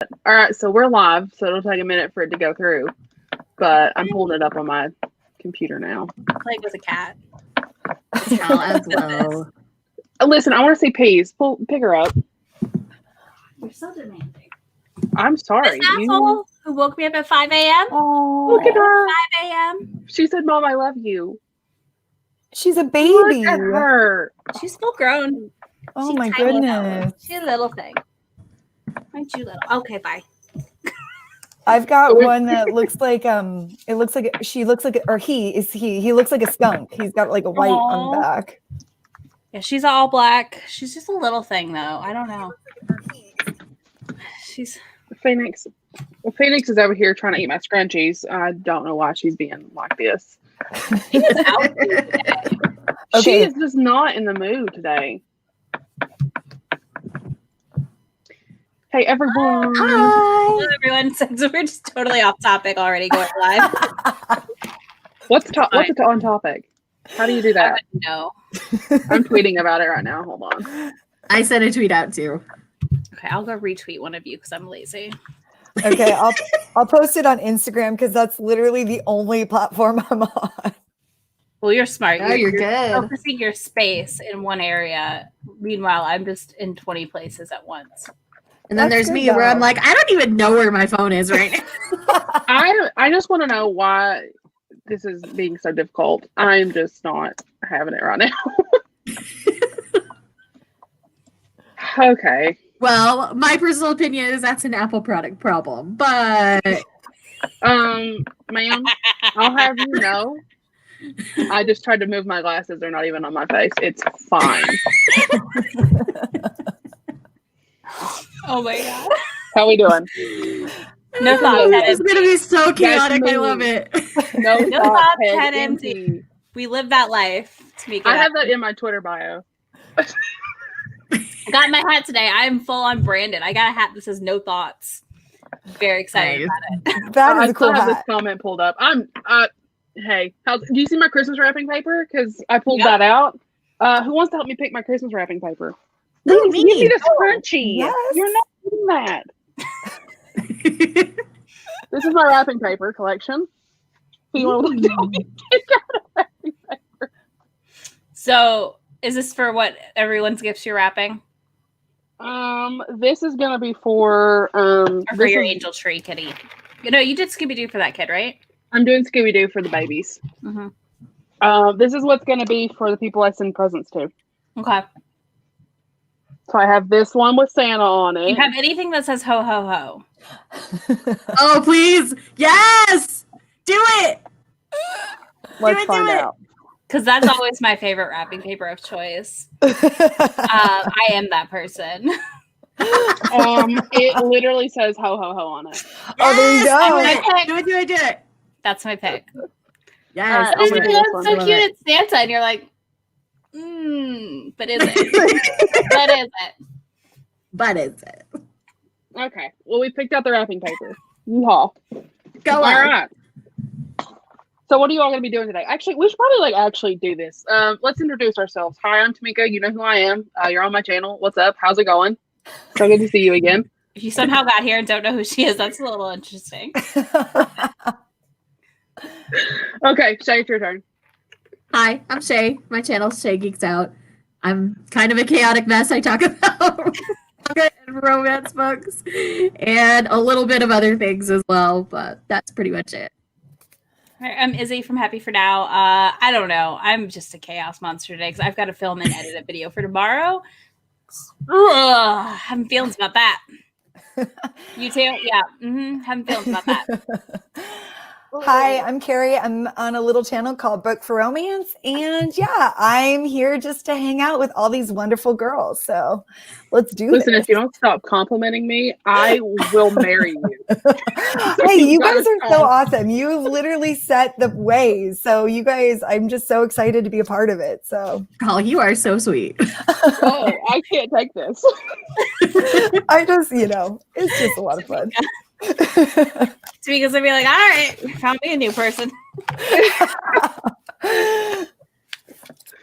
All right, so we're live, so it'll take a minute for it to go through. But I'm pulling it up on my computer now. Playing with a cat. Smell as well. Listen, I want to see Peas. Pick her up. You're so demanding. I'm sorry. This asshole who woke me up at 5 a.m. Oh, look at her. 5 a.m. She said, "Mom, I love you." She's a baby. Look at her. She's full grown. Oh She's my tiny goodness. She's a little thing. Aren't you little? Okay, bye. I've got one that looks like he looks like a skunk. He's got like a white on the back. Yeah, she's all black. She's just a little thing though. I don't know. She's Phoenix. Well, Phoenix is over here trying to eat my scrunchies. I don't know why she's being like this. she is out today. She is just not in the mood today. Hey everyone! Hi. Hello, everyone. Since we're just totally off topic already, going live. What's on topic? How do you do that? No. I'm tweeting about it right now. Hold on. I sent a tweet out too. Okay, I'll go retweet one of you because I'm lazy. Okay, I'll post it on Instagram because that's literally the only platform I'm on. Well, you're smart. Oh, you're good. Focusing your space in one area. Meanwhile, I'm just in 20 places at once. And then That's there's good, me where I'm though. like, I don't even know where my phone is right now. I just want to know why this is being so difficult. I'm just not having it right now. Okay. Well, my personal opinion is that's an Apple product problem, but ma'am, I'll have you know, I just tried to move my glasses. They're not even on my face. It's fine. Oh my god. How we doing? No thoughts. it's gonna be so chaotic. I me. love it. No, No thoughts, thoughts, head head empty. We live that life. Tamika. I have that in my Twitter bio. I got my hat today. I'm full on branded. I got a hat that says no thoughts. Very excited Nice. about it. That I is a cool still have this hat. comment pulled up. Hey, do you see my Christmas wrapping paper? Because I pulled Yep. that out. Who wants to help me pick my Christmas wrapping paper? Ooh, Please, give me me. the scrunchie. Yes. You're not doing that. This is my wrapping paper collection. So you want to help me pick out a wrapping paper? So, is this for what everyone's gifts you're wrapping? This is gonna be for Or for this your is- angel tree kitty? You know, you did Scooby Doo for that kid, right? I'm doing Scooby Doo for the babies. Mm-hmm. This is what's gonna be for the people I send presents to. Okay. So I have this one with Santa on Do it. you have anything that says ho ho ho? Oh, please. Yes. Do it. Let's do find it. out. Because that's always my favorite wrapping paper of choice. I am that person. It literally says ho ho ho on it. Oh, there you Yes, go. Do it. That's my pick. Yes. Alright, But I'm it's gonna do like, this oh, one. it's so Love cute. it. It's Santa, and you're like, but is it? But is it? But is it? Okay. Well, we picked out the wrapping paper. Yeehaw. Go All on. right. So what are you all going to be doing today? Actually, we should probably actually do this. Let's introduce ourselves. Hi, I'm Tamika. You know who I am. You're on my channel. What's up? How's it going? So good to see you again. If you somehow got here and don't know who she is, that's a little interesting. Okay, Shay, it's your turn. Hi, I'm Shay. My channel's Shay Geeks Out. I'm kind of a chaotic mess. I talk about manga and romance books and a little bit of other things as well, but that's pretty much it. All right, I'm Izzy from Happy for Now. I don't know. I'm just a chaos monster today because I've got to film and edit a video for tomorrow. Ugh, having feelings about that. You too? Yeah. Having feelings about that. Hi, I'm Carrie. I'm on a little channel called Book for Romance. And yeah, I'm here just to hang out with all these wonderful girls. So let's do Listen, this. if you don't stop complimenting me, I will marry you. Hey, you gotta guys are so stop. awesome. You've literally set the ways. So you guys, I'm just so excited to be a part of it. So Oh, you are so sweet. Oh, I can't take this. I just, it's just a lot of fun. Tamika's gonna be like, all right, found me a new person.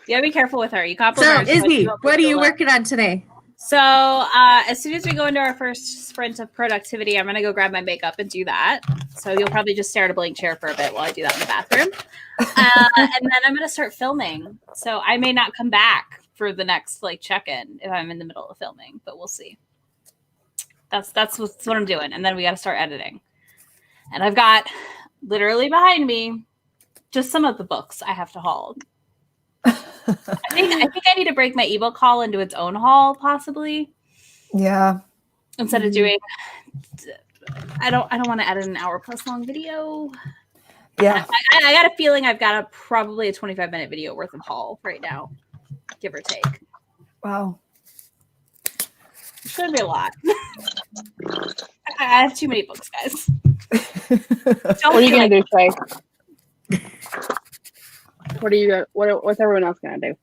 You gotta be careful with her. You compliment So, her. Izzy, what are you working on today? So as soon as we go into our first sprint of productivity, I'm going to go grab my makeup and do that. So you'll probably just stare at a blank chair for a bit while I do that in the bathroom. And then I'm going to start filming. So I may not come back for the next like check-in if I'm in the middle of filming, but we'll see. That's what I'm doing. And then we got to start editing. And I've got literally behind me just some of the books I have to haul. I think I need to break my ebook haul into its own haul, possibly. Yeah. Instead of doing, I don't want to edit an hour plus long video. Yeah. I got a feeling I've got probably a 25-minute video worth of haul right now, give or take. Wow. It's gonna be a lot. I have too many books, guys. What are you gonna do, Faye? What's everyone else gonna do?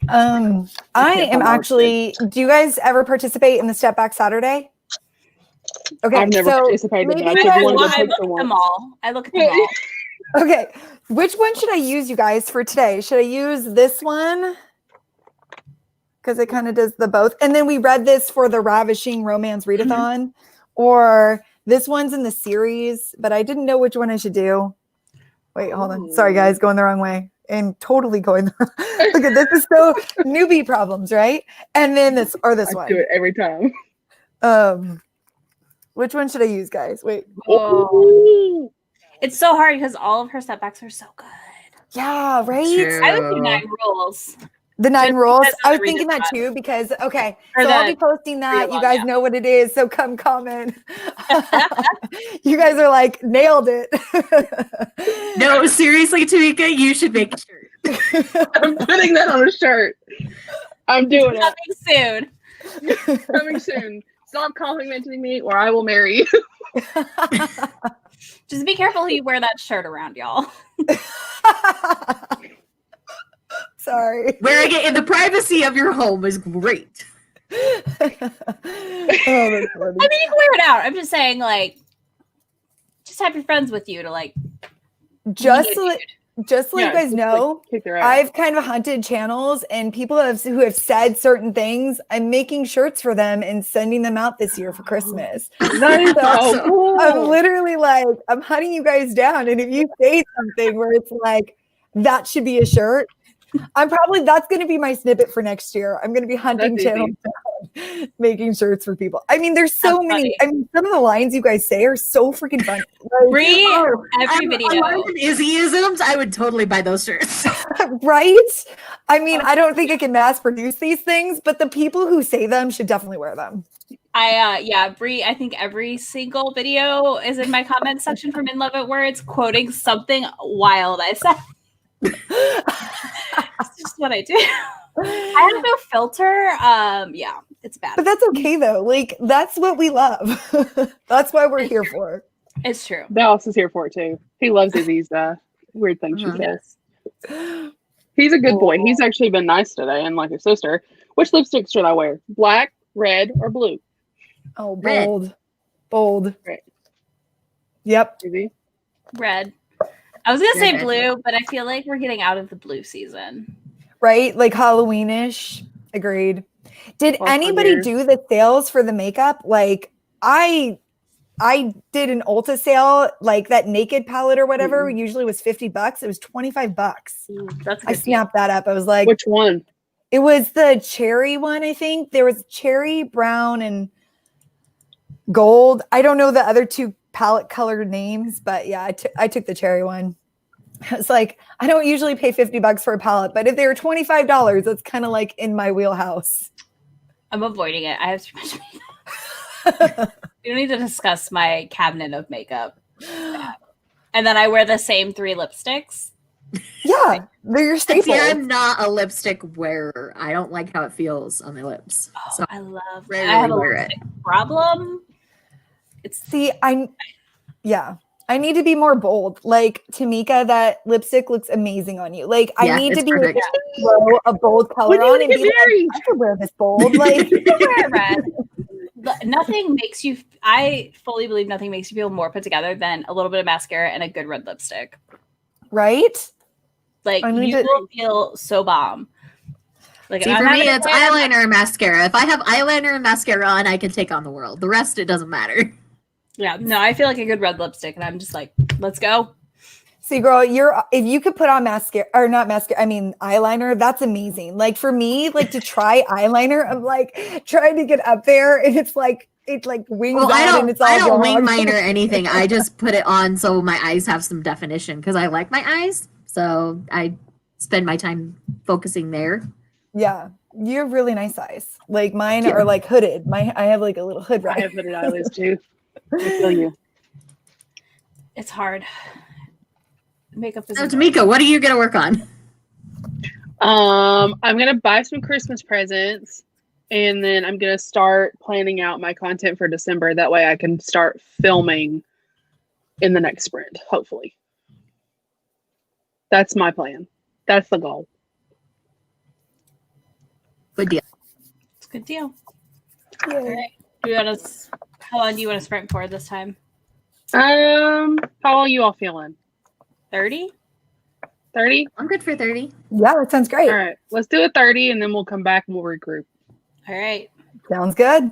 I am actually. Do you guys ever participate in the Step Back Saturday? Okay, I've never participated, but I just wanted to I look at them all. Okay, which one should I use, you guys, for today? Should I use this one? Because it kind of does the both. And then we read this for the Ravishing Romance Readathon, or this one's in the series, but I didn't know which one I should do. Wait, hold on. Sorry, guys, going the wrong way. And totally going the wrong. Look at this is so newbie problems, right? And then this or this one. I do it every time. Which one should I use, guys? Wait. Oh. It's so hard because all of her setbacks are so good. Yeah, right? True. I would do 9 rules. The 9 rules. That's I was the thinking that readathon. too because okay, Or so I'll the be posting that. You readathon, guys yeah. know what it is, so come comment. You guys are like nailed it. No, seriously, Tamika, you should make a shirt. I'm putting that on a shirt. I'm doing it. Coming soon. Coming soon. Stop complimenting me, or I will marry you. Just be careful who you wear that shirt around, y'all. Sorry. Wearing it in the privacy of your home is great. Oh, that's funny. I mean, you can wear it out. I'm just saying, like, just have your friends with you to like. Just be a so, dude. just so you Yeah, guys just, know, like, kick their ass. I've kind of hunted channels and people who have said certain things. I'm making shirts for them and sending them out this year for Christmas. That is so Awesome. cool. I'm literally like, I'm hunting you guys down. And if you say something where it's like, that should be a shirt, that's going to be my snippet for next year. I'm going to be hunting That's channels down, making shirts for people. I mean, there's so That's many. funny. I mean, some of the lines you guys say are so freaking funny. Like, Bree, Oh, every video. Izzy-isms, I would totally buy those shirts. right? I mean, I don't think I can mass produce these things, but the people who say them should definitely wear them. Bree, I think every single video is in my comment section from In Love at Words quoting something wild I said. It's just what I do. I have no filter. Yeah, it's bad. But that's okay though. Like that's what we love. That's why we're here for. It's true. Dallas is here for it too. He loves Izzy's weird things she Uh-huh. says. He's a good boy. He's actually been nice today, and like his sister. Which lipstick should I wear? Black, red, or blue? Oh, Red. bold. Red. Yep. Izzy? Red. I was gonna say Red. blue, but I feel like we're getting out of the blue season. Right? Like Halloweenish. Agreed. Did Well, for anybody years. do the sales for the makeup? Like I did an Ulta sale, like that naked palette or whatever, usually was $50. It was $25. That's a I good deal. snapped that up. I was like, Which one? it was the cherry one, I think. There was cherry, brown, and gold. I don't know the other two palette color names, but yeah, I took the cherry one. It's like, I don't usually pay $50 for a palette, but if they were $25, that's kind of like in my wheelhouse. I'm avoiding it. I have too much makeup. We don't need to discuss my cabinet of makeup. And then I wear the same 3 lipsticks. Yeah, they're your And staples. see, I'm not a lipstick wearer. I don't like how it feels on my lips. Oh, So I love. I rarely have a wear it. lipstick problem. It's See, I need to be more bold. Like Tamika, that lipstick looks amazing on you. Like I Yeah, need to it's be perfect. able to throw a bold color When do you on and get be like, married? I could wear this bold. Like You can wear red. Nothing makes you. I fully believe nothing makes you feel more put together than a little bit of mascara and a good red lipstick. right? Like I need you to- will feel so bomb. Like, See, I'm for me, having a it's plan. eyeliner and mascara. If I have eyeliner and mascara on, I can take on the world. The rest, it doesn't matter. Yeah, no, I feel like a good red lipstick, and I'm just like, let's go. See, girl, if you could put on mascara or not mascara, I mean eyeliner, that's amazing. Like for me, like to try eyeliner, I'm like trying to get up there, and it's like it like wings Well, out and it's all I don't wing wrong. mine or anything. I just put it on so my eyes have some definition because I like my eyes. So I spend my time focusing there. Yeah, you have really nice eyes. Like mine Thank you. are like hooded. I have like a little hood I right. have hooded eyelids too. I feel you. It's hard. Makeup is So, Tamika, what are you gonna work on? I'm gonna buy some Christmas presents, and then I'm gonna start planning out my content for December. That way, I can start filming in the next sprint. Hopefully, that's my plan. That's the goal. Good deal. It's a good deal. Yay. All right. Do you want to? How long do you want to sprint for this time? How are you all feeling? 30? 30? I'm good for 30. Yeah, that sounds great. All right, let's do a 30, and then we'll come back and we'll regroup. All right. Sounds good.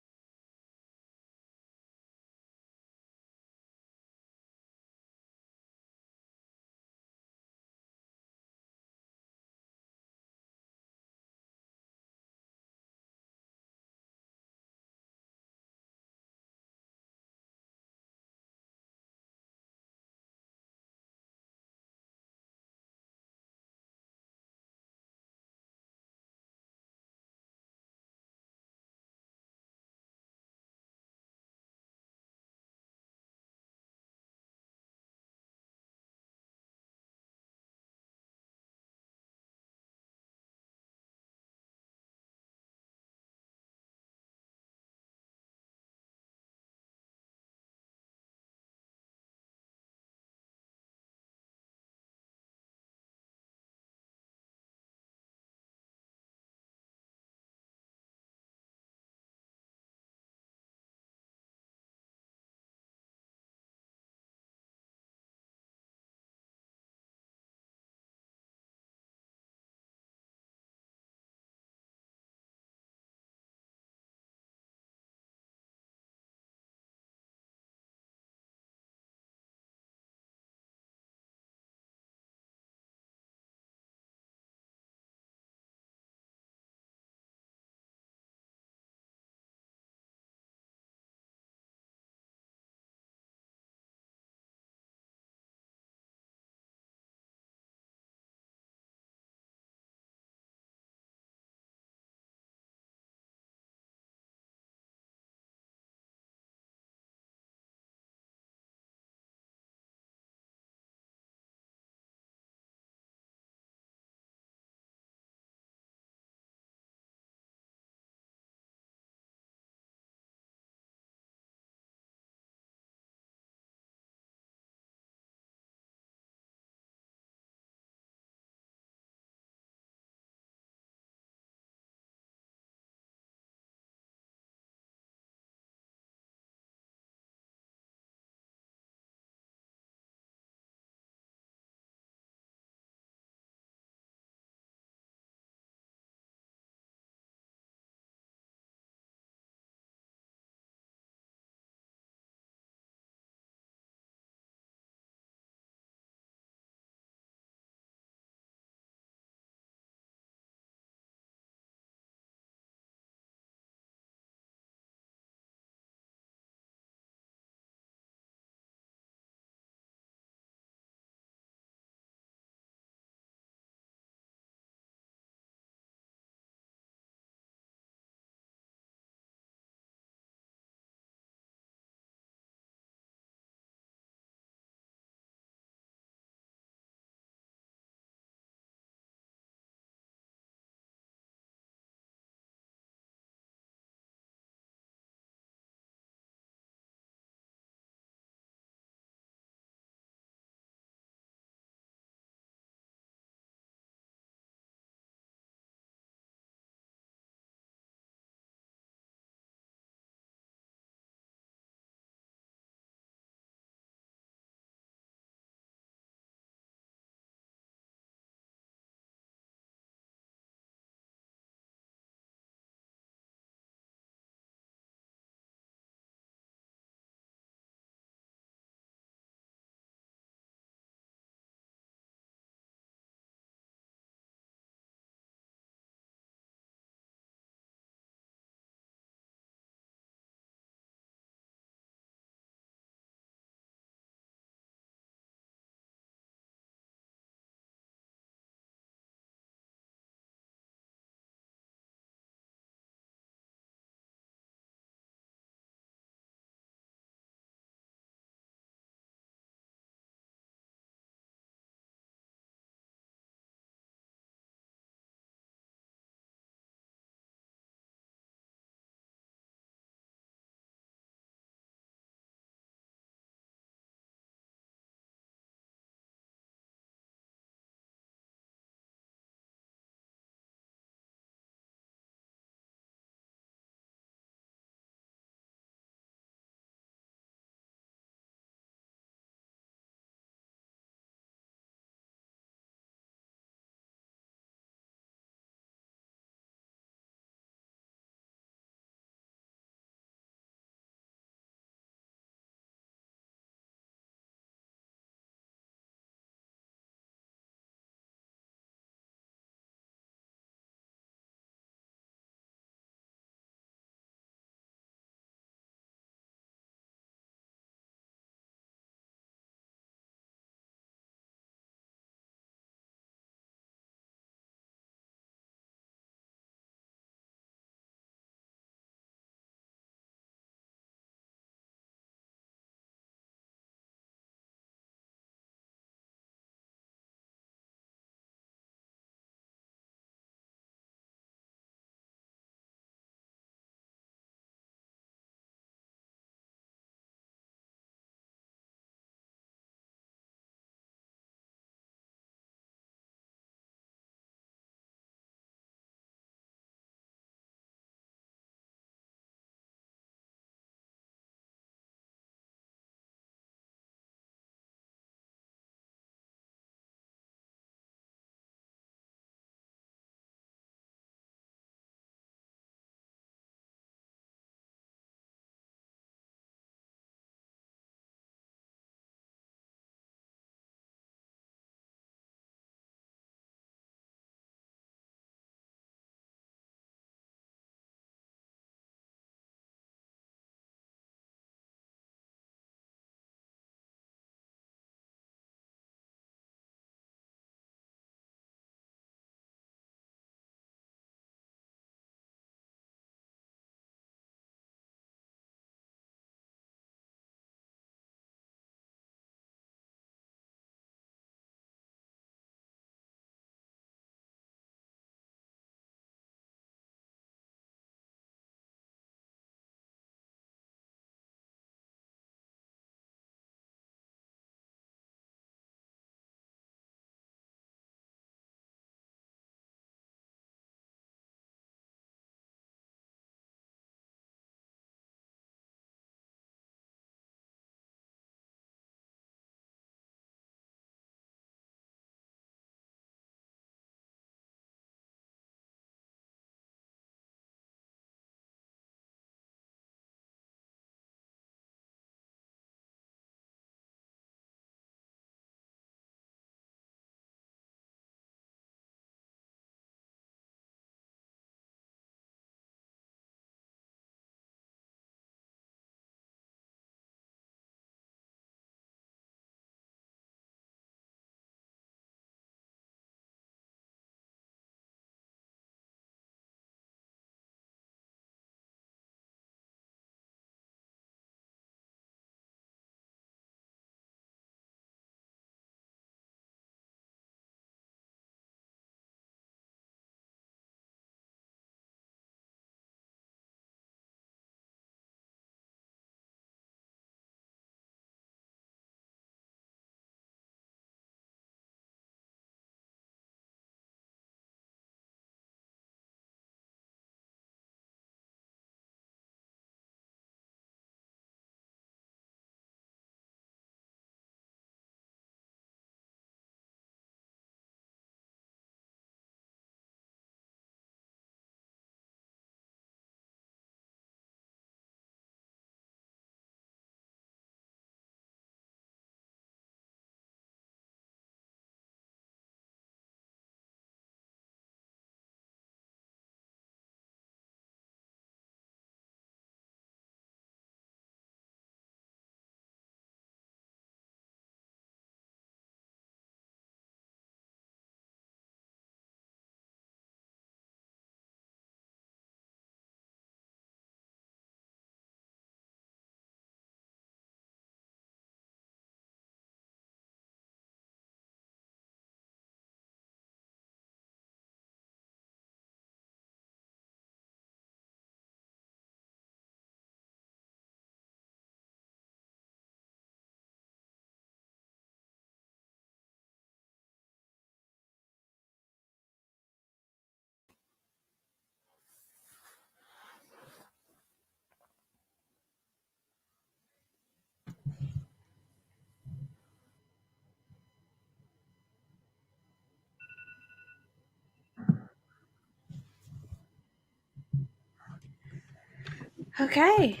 Okay.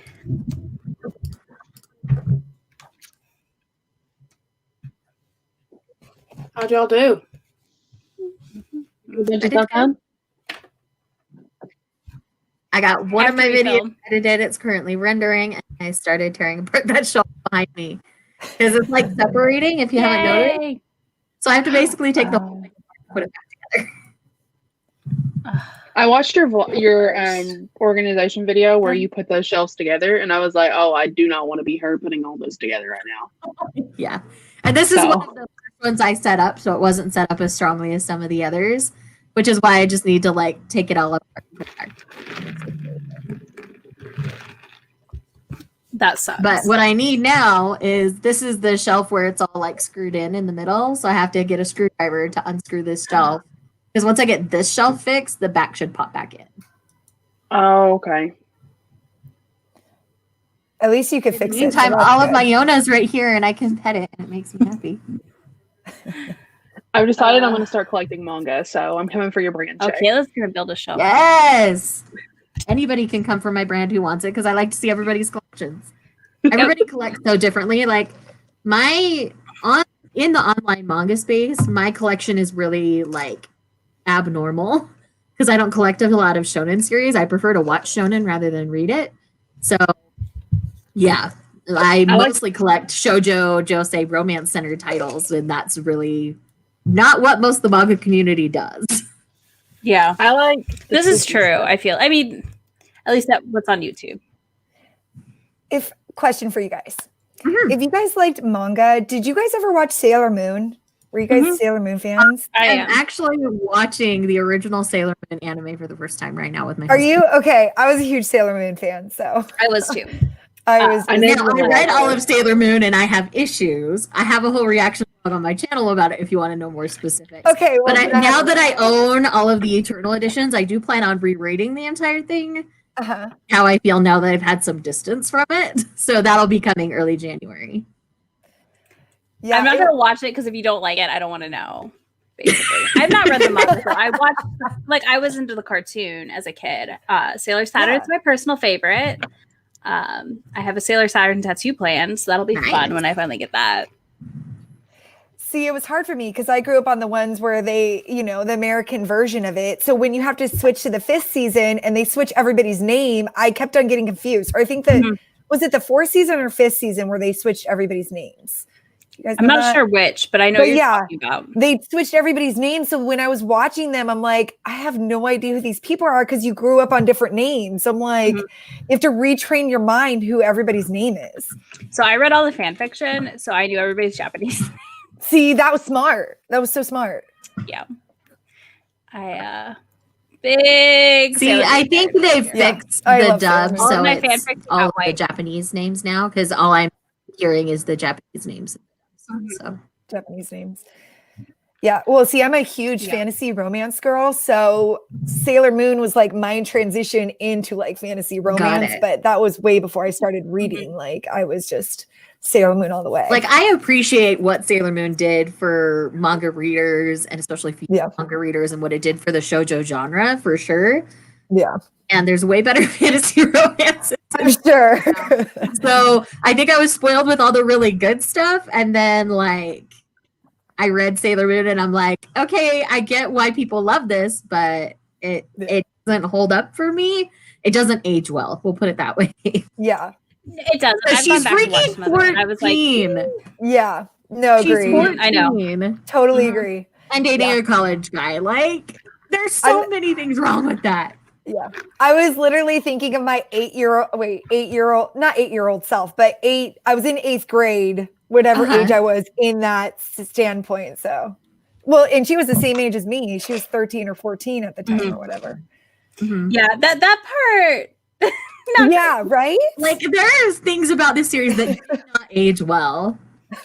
How'd y'all do? You did good. done? I got one of After my we videos film. edited. It's currently rendering, and I started tearing apart that shelf behind me because it's like separating. If you haven't noticed, Yay! so I have to basically take the whole thing apart, put it back together. I watched your organization video where you put those shelves together, and I was like, oh, I do not want to be her putting all those together right now. Yeah, and this is So. one of the first ones I set up, so it wasn't set up as strongly as some of the others, which is why I just need to like take it all apart and put it back. That sucks. But what I need now is this is the shelf where it's all like screwed in the middle. So I have to get a screwdriver to unscrew this shelf. Because once I get this shelf fixed, the back should pop back in. Oh, okay. At least you could In fix the it. meantime, so that's all of good. my Yona's right here and I can pet it and it makes me happy. I've decided I'm going to start collecting manga, so I'm coming for your brand check. Okay, let's gonna build a shelf. Yes! Anybody can come from my brand who wants it because I like to see everybody's collections. Everybody collects so differently. Like in the online manga space, my collection is really like abnormal because I don't collect a lot of shonen series. I prefer to watch shonen rather than read it. So yeah, I mostly collect shoujo, josei, romance centered titles, and that's really not what most of the manga community does. Yeah. I like This is true, I feel. I mean, at least that's what's on YouTube. Question for you guys. Mhm. If you guys liked manga, did you guys ever watch Sailor Moon? Were you guys Mhm. Sailor Moon fans? I I'm am. actually watching the original Sailor Moon anime for the first time right now with my Are husband. you okay? I was a huge Sailor Moon fan, so I was too. I was. I Now, never I read all of Sailor Moon and I have issues. I have a whole reaction blog on my channel about it if you want to know more specifics. Okay, well, But now that I own all of the Eternal editions, I do plan on rereading the entire thing. uh-huh. How I feel now that I've had some distance from it. So that'll be coming early January. Yeah, I'm not gonna watch it because if you don't like it, I don't want to know. Basically, I've not read the manga. So I watched, like, I was into the cartoon as a kid. Sailor Saturn is my personal favorite. I have a Sailor Saturn tattoo planned, so that'll be Nice. fun when I finally get that. See, it was hard for me because I grew up on the ones where they, the American version of it. So when you have to switch to the 5th season and they switch everybody's name, I kept on getting confused. Or I think that was it the 4th season or 5th season where they switched everybody's names? You guys I'm know not that? sure which, but I know But you're yeah. talking about. They switched everybody's names. So when I was watching them, I'm like, I have no idea who these people are because you grew up on different names. I'm like, you have to retrain your mind who everybody's name is. So I read all the fan fiction, so I knew everybody's Japanese. See, that was smart. That was so smart. Yeah. I big See, Sailor I Moon think fan they fiction. fixed I the love Sailor dub, Moon. All of so my it's fanfics all got of the white. Japanese names now because all I'm hearing is the Japanese names. So Japanese names. Yeah. Well, see, I'm a huge Yeah. fantasy romance girl. So Sailor Moon was like my transition into like fantasy romance, it. but that was way before I started reading. Like I was just Sailor Moon all the way. like I appreciate what Sailor Moon did for manga readers and especially female manga readers and what it did for the shoujo genre for sure. yeah, And there's way better fantasy romances. I'm sure. So I think I was spoiled with all the really good stuff. And then like I read Sailor Moon and I'm like, okay, I get why people love this, but it doesn't hold up for me. It doesn't age well. We'll put it that way. Yeah. It doesn't. I've She's gone back and watched freaking some of it, and I was like, 14. Yeah. No, She's agree. 14. I know. Totally agree. And dating Yeah. a college guy. Like, there's so many things wrong with that. Yeah. I was literally thinking of my 8-year-old self, but I was in 8th grade, whatever age I was in that standpoint. So, well, and she was the same age as me. She was 13 or 14 at the time or whatever. yeah, that part. Yeah. Right. Like, there's things about this series that do not age well. I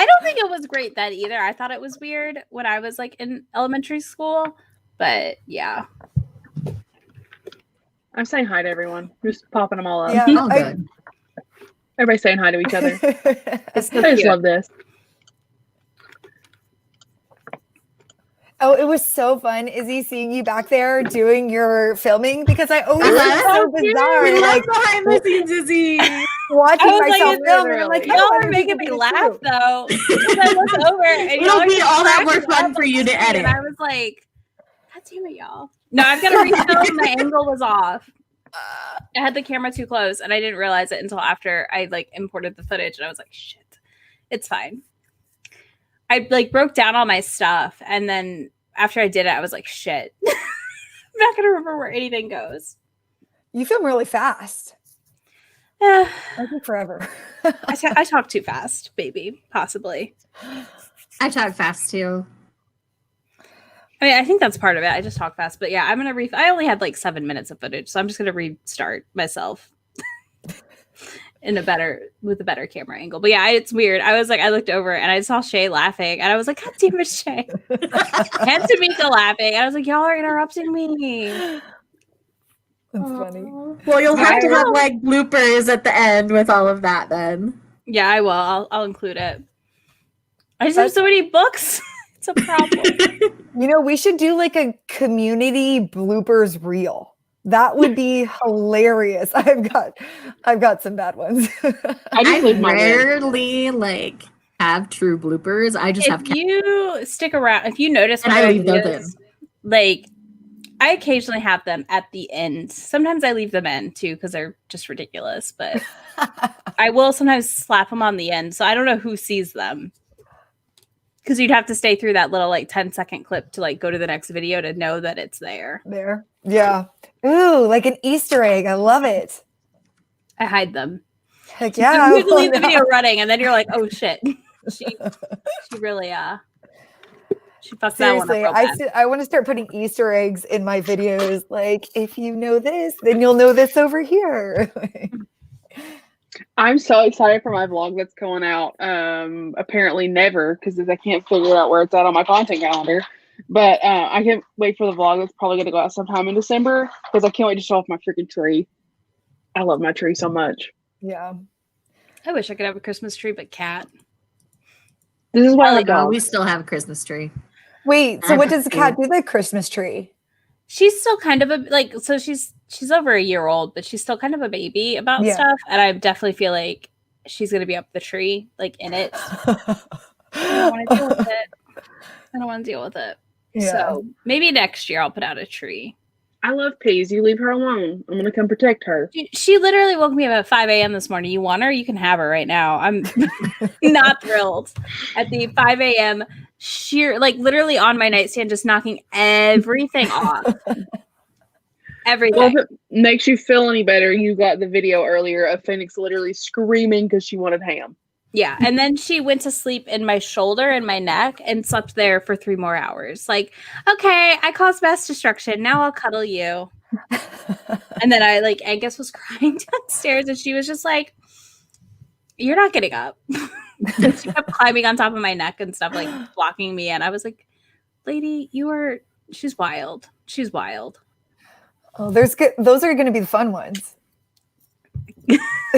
don't think it was great then either. I thought it was weird when I was like in elementary school, but yeah. I'm saying hi to everyone. Just popping them all up. Yeah. All good. Everybody's saying hi to each other. It's so I just cute. love this. Oh, it was so fun, Izzy, seeing you back there doing your filming because I always think it's so bizarre. We Like love behind the scenes, Izzy. watching I was like, myself it's film, and I'm like, Y'all I are wonder if making you me can do laugh this though. Because I look over and It'll y'all are be just all that more cracking fun up for on you to the screen, edit. And I was like, God damn it, y'all. No, I've got to refilm. My angle was off. I had the camera too close and I didn't realize it until after I like imported the footage and I was like, shit, it's fine. I like broke down all my stuff and then after I did it, I was like, shit. I'm not gonna remember where anything goes. You film really fast. Yeah. I think forever. I talk too fast, baby, possibly. I talk fast too. I mean, I think that's part of it. I just talk fast, but yeah, I'm gonna I only had like 7 minutes of footage, so I'm just gonna restart myself with a better camera angle. But yeah, it's weird. I was like, I looked over and I saw Shay laughing, and I was like, God damn it, Shay! And Tamika laughing, and I was like, y'all are interrupting me. That's funny. Well, you'll have to have like bloopers at the end with all of that then. Yeah, I will. I'll include it. I just have so many books. It's a problem. You know, we should do like a community bloopers reel. That would be hilarious. I've got some bad ones. I just leave mine in. rarely like have true bloopers. I just have If you stick around, if you notice, And my I leave those videos, like I occasionally have them at the end. Sometimes I leave them in too because they're just ridiculous. But I will sometimes slap them on the end, so I don't know who sees them. Because you'd have to stay through that little like 10-second clip to like go to the next video to know that it's there. There. Yeah. Ooh, like an Easter egg. I love it. I hide them. Heck yeah. You leave the video running, and then you're like, "Oh shit, she really she fucked that one up Seriously, real bad." I want to start putting Easter eggs in my videos. Like, if you know this, then you'll know this over here. I'm so excited for my vlog that's going out. Apparently never, because I can't figure out where it's at on my content calendar. But I can't wait for the vlog that's probably going to go out sometime in December because I can't wait to show off my freaking tree. I love my tree so much. Yeah. I wish I could have a Christmas tree, but cat. This is why I Oh, like no, dogs. we still have a Christmas tree. Wait, so what does the cat do? The Christmas tree? She's still kind of so she's over a year old, but she's still kind of a baby about Yeah. stuff, and I definitely feel like she's gonna be up the tree, like in it. I don't want to deal with it. Yeah. So maybe next year I'll put out a tree. I love Peas. You leave her alone. I'm gonna come protect her. She literally woke me up at 5 a.m. this morning. You want her? You can have her right now. I'm not thrilled. At the 5 a.m. sheer, like literally on my nightstand, just knocking everything off. Everything. Well, if it makes you feel any better, you got the video earlier of Phoenix literally screaming because she wanted ham. Yeah. And then she went to sleep in my shoulder and my neck and slept there for 3 more hours. Like, okay, I caused mass destruction. Now I'll cuddle you. And then Angus was crying downstairs and she was just like, you're not getting up. She kept climbing on top of my neck and stuff, like blocking me in. I was like, lady, she's wild. She's wild. Oh, those are going to be the fun ones.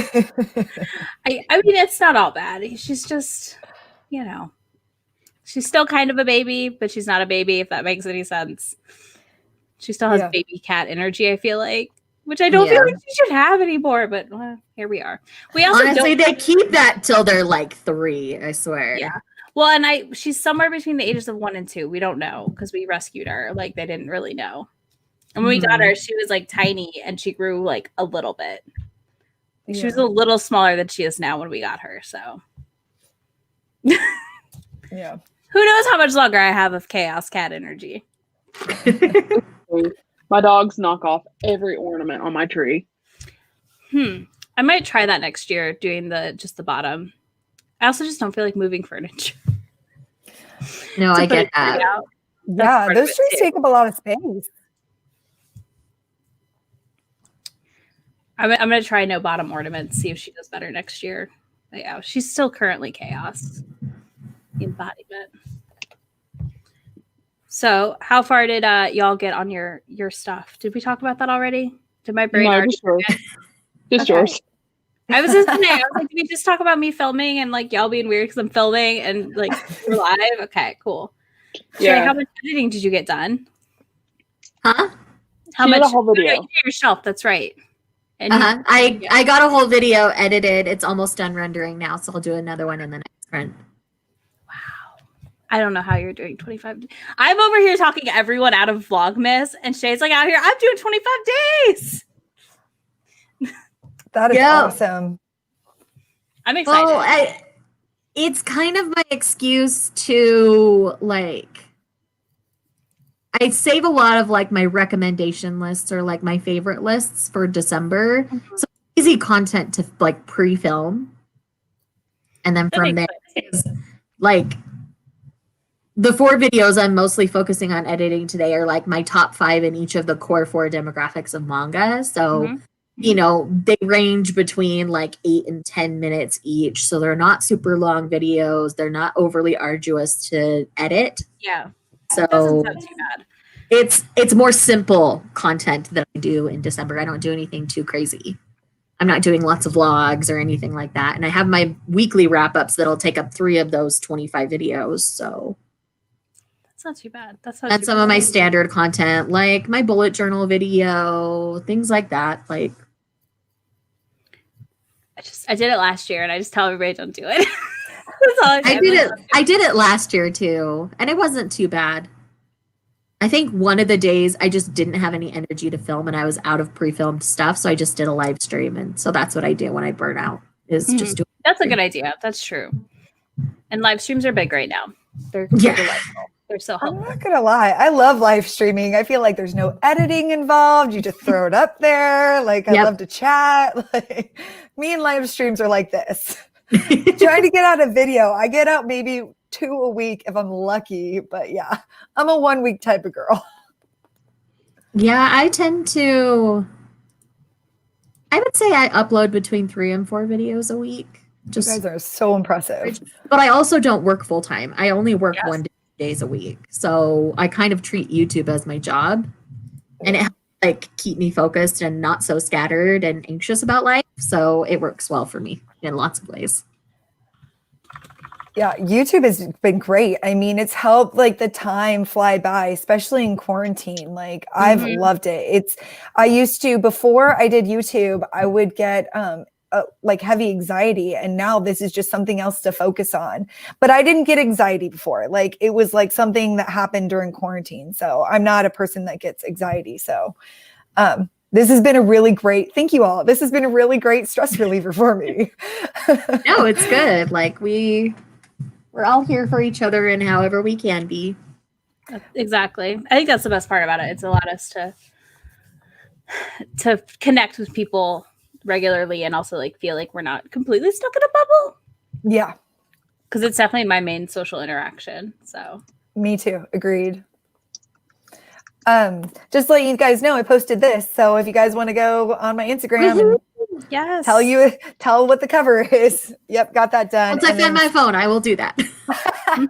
I mean, it's not all bad. She's just, she's still kind of a baby, but she's not a baby, if that makes any sense. She still has baby cat energy, I feel like, which I don't feel like she should have anymore, but here we are. We also honestly, they keep that till they're like 3, I swear. Yeah. Well, and she's somewhere between the ages of 1 and 2. We don't know because we rescued her. Like, they didn't really know. And when we got her, she was like tiny and she grew like a little bit. She was a little smaller than she is now when we got her. So, yeah. Who knows how much longer I have of chaos cat energy? My dogs knock off every ornament on my tree. I might try that next year, doing just the bottom. I also just don't feel like moving furniture. No, I get that. Yeah, those trees take up a lot of space. I'm going to try no bottom ornaments, see if she does better next year. But yeah, she's still currently chaos. The embodiment. So how far did y'all get on your stuff? Did we talk about that already? Did my brain already just yours. Just yours. I was just saying, I was like, did we just talk about me filming and like y'all being weird because I'm filming and like we're live? Okay, cool. Shay, how much editing did you get done? Huh? How She did much? a whole video. You did it yourself. That's right. And I got a whole video edited. It's almost done rendering now, so I'll do another one in the next run. I don't know how you're doing 25. I'm over here talking everyone out of Vlogmas, and Shay's like out here. I'm doing 25 days. That is Yeah. awesome. I'm excited. Well, it's kind of my excuse to like. I save a lot of like my recommendation lists or like my favorite lists for December. So easy content to like pre-film. And then That from there makes sense. is like the 4 videos I'm mostly focusing on editing today are like my top 5 in each of the core 4 demographics of manga. So, Mhm. you know, they range between like 8 and 10 minutes each. So they're not super long videos. They're not overly arduous to edit. Yeah. So Doesn't sound too bad. it's more simple content that I do in December. I don't do anything too crazy. I'm not doing lots of vlogs or anything like that. And I have my weekly wrap-ups that'll take up 3 of those 25 videos. So That's not too bad. That's some of my standard content, like my bullet journal video, things like that. Like I did it last year, and I just tell everybody don't do it. That's all I did it last year too, and it wasn't too bad. I think one of the days I just didn't have any energy to film and I was out of pre-filmed stuff, so I just did a live stream, and so that's what I do when I burn out is just do. That's a good idea. That's true. And live streams are big right now. They're Yeah. delightful. They're so I'm helpful. not gonna lie, I love live streaming. I feel like there's no editing involved. You just throw it up there. Like I Yep. love to chat. Like me and live streams are like this. Trying to get out a video. I get out maybe 2 a week if I'm lucky, but yeah, I'm a 1 week type of girl. Yeah, I would say I upload between 3 and 4 videos a week. You Just guys are so impressive. But I also don't work full time. I only work Yes. 1 to 2 days a week. So I kind of treat YouTube as my job. And it helps like keep me focused and not so scattered and anxious about life. So it works well for me in lots of ways. Yeah, YouTube has been great. I mean, it's helped like the time fly by, especially in quarantine. Like I've loved it. I used to, before I did YouTube, I would get like heavy anxiety, and now this is just something else to focus on. But I didn't get anxiety before. Like it was like something that happened during quarantine. So I'm not a person that gets anxiety. So this has been a really great, thank you all. This has been a really great stress reliever for me. No, it's good. Like we're all here for each other and however we can be. Exactly. I think that's the best part about it. It's allowed us to connect with people regularly and also like feel like we're not completely stuck in a bubble. Yeah, Because it's definitely my main social interaction. So me too. Agreed. Just to let you guys know, I posted this. So if you guys want to go on my Instagram and yes. tell what the cover is. Yep, got that done. Once I find my phone, I will do that. And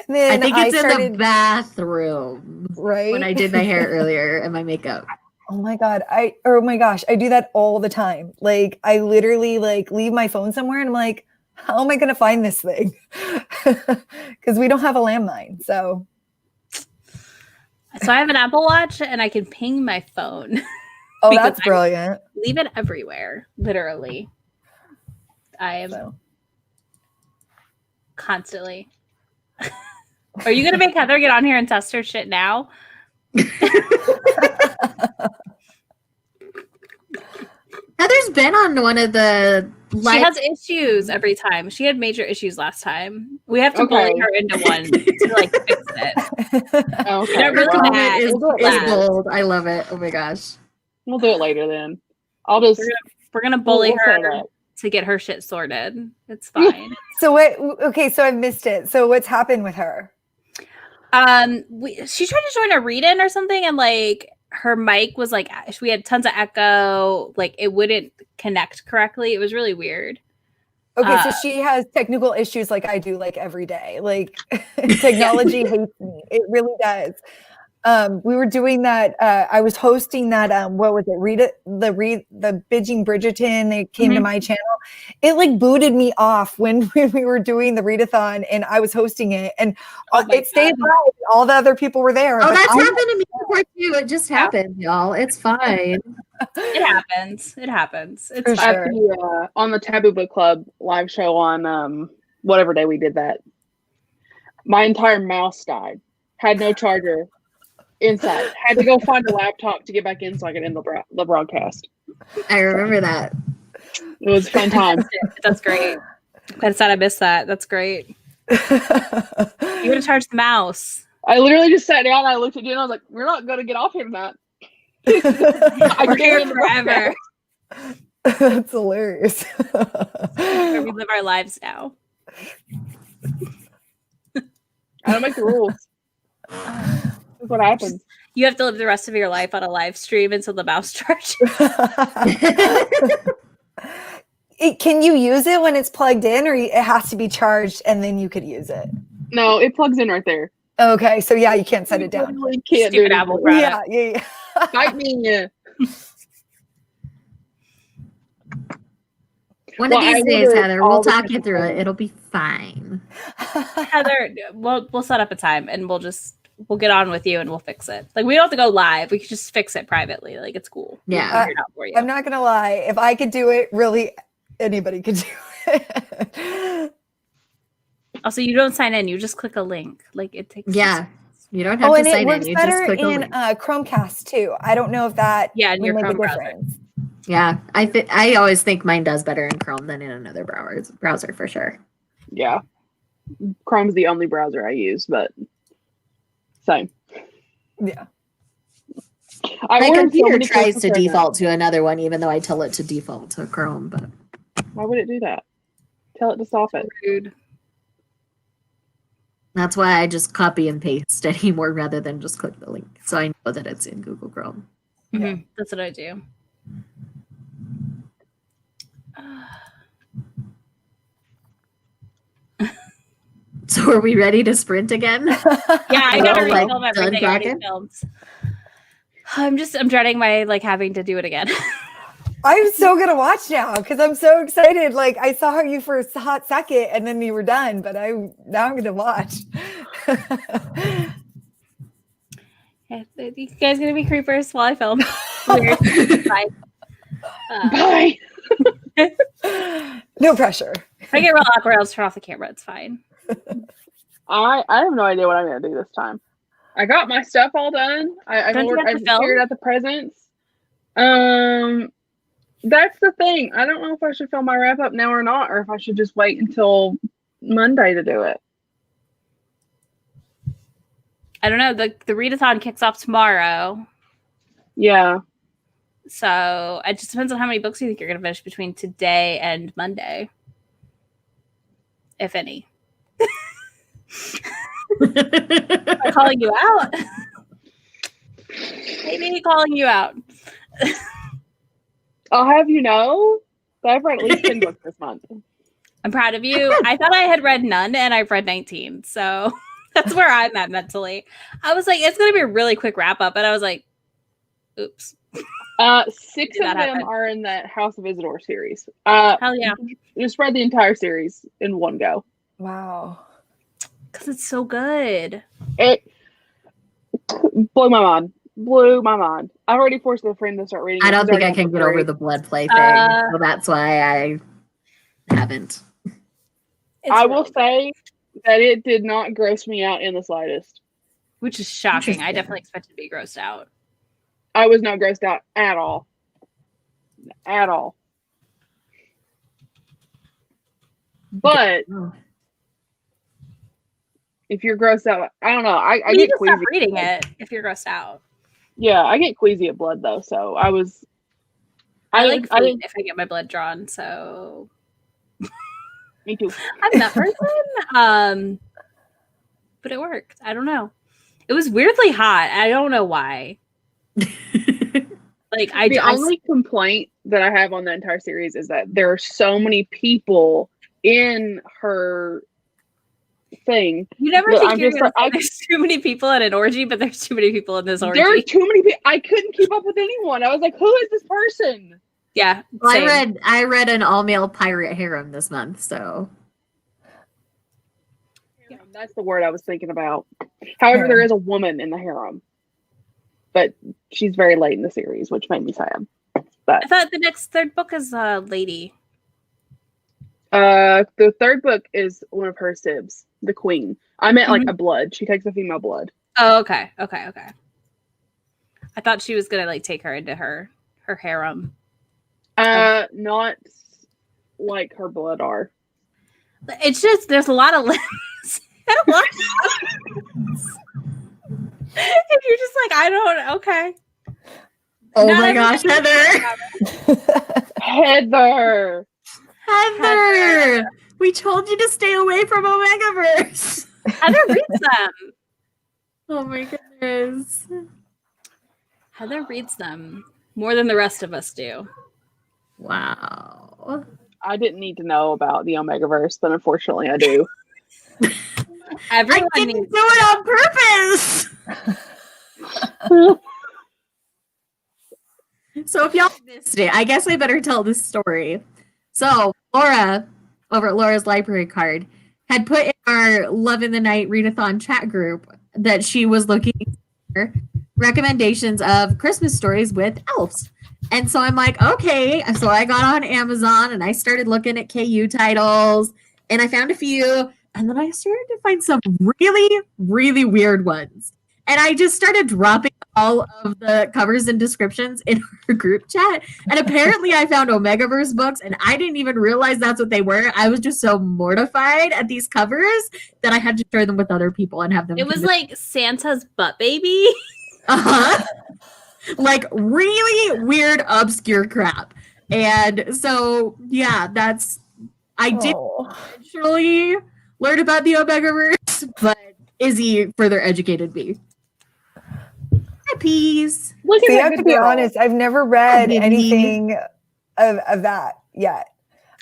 then I think it's in started, the bathroom right when I did my hair earlier and my makeup. Oh my God. Oh my gosh, I do that all the time. Like I literally like leave my phone somewhere and I'm like, how am I gonna find this thing? Because we don't have a landline. So I have an Apple Watch and I can ping my phone. oh, Because that's brilliant. Leave it everywhere, literally. I am So. constantly. Are you gonna make Heather get on here and test her shit now? Heather's been on one of the She has issues every time. She had major issues last time. We have to bully her into one to like fix it. Okay. They're really well, bad. is We'll do it last. bold. I love it. Oh my gosh. we'll do it later then. I'll just We're gonna bully we'll say her that. to get her shit sorted. It's fine. So what? Okay, so I missed it. So what's happened with her? She tried to join a read-in or something, and like her mic was like we had tons of echo. Like it wouldn't connect correctly. It was really weird. Okay, so she has technical issues like I do, like every day. Like technology hates me. It really does. We were doing that. I was hosting that. What was it? The Binging Bridgerton. They came to my channel. It like booted me off when we were doing the readathon, and I was hosting it, and it stayed live. All the other people were there. Oh, that's happened to me before too. It just happened, y'all. It's fine. It happens. It happens. It's For fine. sure. On the Taboo Book Club live show on whatever day we did that, my entire mouse died. Had no charger inside. Had to go find a laptop to get back in so I could end the broadcast. I remember that. It was a fun time. That's great. I'm sad I missed that. That's great. You gotta charge the mouse. I literally just sat down and I looked at you and I was like, "We're not going to get off here tonight." We're here forever. That's hilarious. Where we live our lives now. I don't make the rules. That's what happens. You have to live the rest of your life on a live stream until the mouse charges. Can you use it when it's plugged in, or it has to be charged and then you could use it? No, it plugs in right there. Okay, so yeah, you can't set it down. You can't do Stupid it. Apple product. Yeah. Fight me. One of these days, Heather, we'll talk you through it. it. It'll be fine. Heather, we'll set up a time and we'll get on with you and we'll fix it. Like we don't have to go live. We can just fix it privately. Like it's cool. Yeah. We'll figure it out for you. I'm not gonna lie. If I could do it, really, anybody could do it. Also, you don't sign in. You just click a link. Like it takes. Yeah. You don't have Oh, to and it sign in. works You just better click a in link. Chromecast too. I don't know if that Yeah, in would your make Chrome a browser. difference. Yeah. I always think mine does better in Chrome than in another browser for sure. Yeah. Chrome's the only browser I use, but same. Yeah. I My ordered so computer many tries Christmas to presents. default to another one, even though I tell it to default to Chrome. But Why would it do that? Tell it to stop it. Rude. that's why I just copy and paste anymore rather than just click the link. So I know that it's in Google Chrome. Mhm. That's what I do. So are we ready to sprint again? Yeah, I gotta Like, refilm done everything I already cracking? filmed. I'm dreading my having to do it again. I'm so gonna watch now because I'm so excited. Like I saw you for a hot second and then you were done, but now I'm gonna watch. Okay, you guys gonna be creepers while I film. Weird. Bye. Bye. No pressure. If I get real awkward, I'll just turn off the camera. It's fine. I have no idea what I'm gonna do this time. I got my stuff all done. I've Don't you have to film? figured out the presents. That's the thing. I don't know if I should film my wrap up now or not, or if I should just wait until Monday to do it. I don't know. The readathon kicks off tomorrow. Yeah. So it just depends on how many books you think you're going to finish between today and Monday. If any. I'm calling you out. Maybe calling you out. I'll have you know that I've read at least 10 books this month. I'm proud of you. I thought I had read none and I've read 19. So that's where I'm at mentally. I was like, it's going to be a really quick wrap up. And I was like, oops. 6 Did of that them happen? are in that House of Isidore series. Hell yeah. Just read the entire series in one go. Wow. Because it's so good. It blew my mind. Blew my mind. I've already forced a friend to start reading. I it. don't She's think I already can on get book over three. the blood play thing. So that's why I haven't. It's I will really good, say that it did not gross me out in the slightest. which is shocking. I Interesting. definitely expected to be grossed out. I was not grossed out at all. At all. But Oh. if you're grossed out, I don't know. I You get just stop queasy. reading it if you're grossed out. Yeah, I get queasy at blood though. So I was. I like I feet if I get my blood drawn, so Me too. I'm that person. But it worked. I don't know. It was weirdly hot. I don't know why. Like The only complaint that I have on the entire series is that there are so many people in her thing. You never But think I'm you're just gonna like, say there's too many people at an orgy, but there's too many people in this orgy. there are too many people. I couldn't keep up with anyone. I was like, who is this person? Yeah, Well, same. I read an all male pirate harem this month, so That's the word I was thinking about. However, there is a woman in the harem, but she's very late in the series, which made me sad. I thought the next third book is lady. The third book is one of her sibs, the queen. I meant like a blood. She takes a female blood. Oh, okay. I thought she was gonna like take her into her harem. Not like her blood are. It's just there's a lot of limbs and a lot and you're just like, I don't okay. oh Not my gosh, Heather. Heather. Heather, we told you to stay away from Omegaverse. Heather reads them. Oh my goodness. Heather reads them more than the rest of us do. Wow. I didn't need to know about the Omegaverse, but unfortunately I do. Everyone I didn't needs do it on purpose. So if y'all missed it, I guess I better tell this story. So Laura, over at Laura's Library Card, had put in our Love in the Night readathon chat group that she was looking for recommendations of Christmas stories with elves. And so I'm like, okay. So I got on Amazon and I started looking at KU titles and I found a few. And then I started to find some really, really weird ones. And I just started dropping all of the covers and descriptions in our group chat. And apparently I found Omegaverse books and I didn't even realize that's what they were. I was just so mortified at these covers that I had to share them with other people and have them. It was like Santa's butt baby. Uh-huh. Like really weird, obscure crap. And so, yeah, I did eventually learn about the Omegaverse, but Izzy further educated me. Hi, peas. Look So at you that have to good be girl. honest, I've never read Maybe. anything of that yet.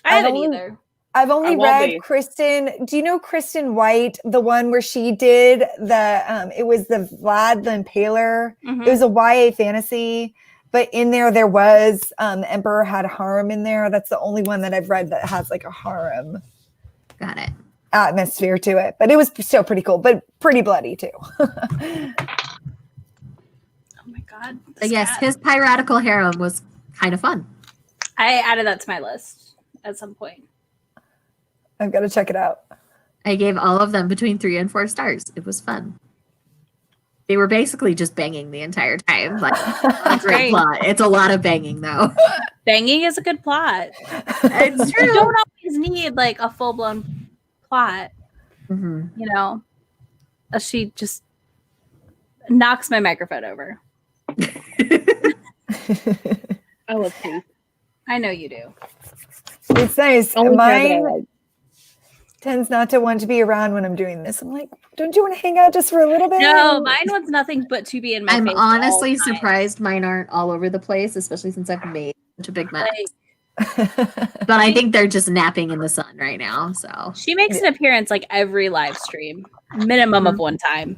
I haven't only- either. I've only won't read be. Kristen. Do you know Kristen White, the one where she did the? It was the Vlad the Impaler. Mhm. It was a YA fantasy, but in there was the Emperor had a harem in there. That's the only one that I've read that has like a harem Got it. atmosphere to it. But it was still pretty cool, but pretty bloody too. Oh my god. But yes, his piratical harem was kind of fun. I added that to my list at some point. I've got to check it out. I gave all of them between 3 and 4 stars. It was fun. They were basically just banging the entire time. Like, not a great Great. plot. It's a lot of banging, though. Banging is a good plot. It's You true. don't always need like a full blown plot, Mhm. you know. She just knocks my microphone over. I love Keith. I know you do. It's nice. Only pair that I Mine like. tends not to want to be around when I'm doing this. I'm like, don't you want to hang out just for a little bit? No, mine wants nothing but to be in my I'm face. at all honestly times. surprised mine aren't all over the place, especially since I've made such a big mess. Like, But I think they're just napping in the sun right now. So she makes an appearance like every live stream, minimum of one time.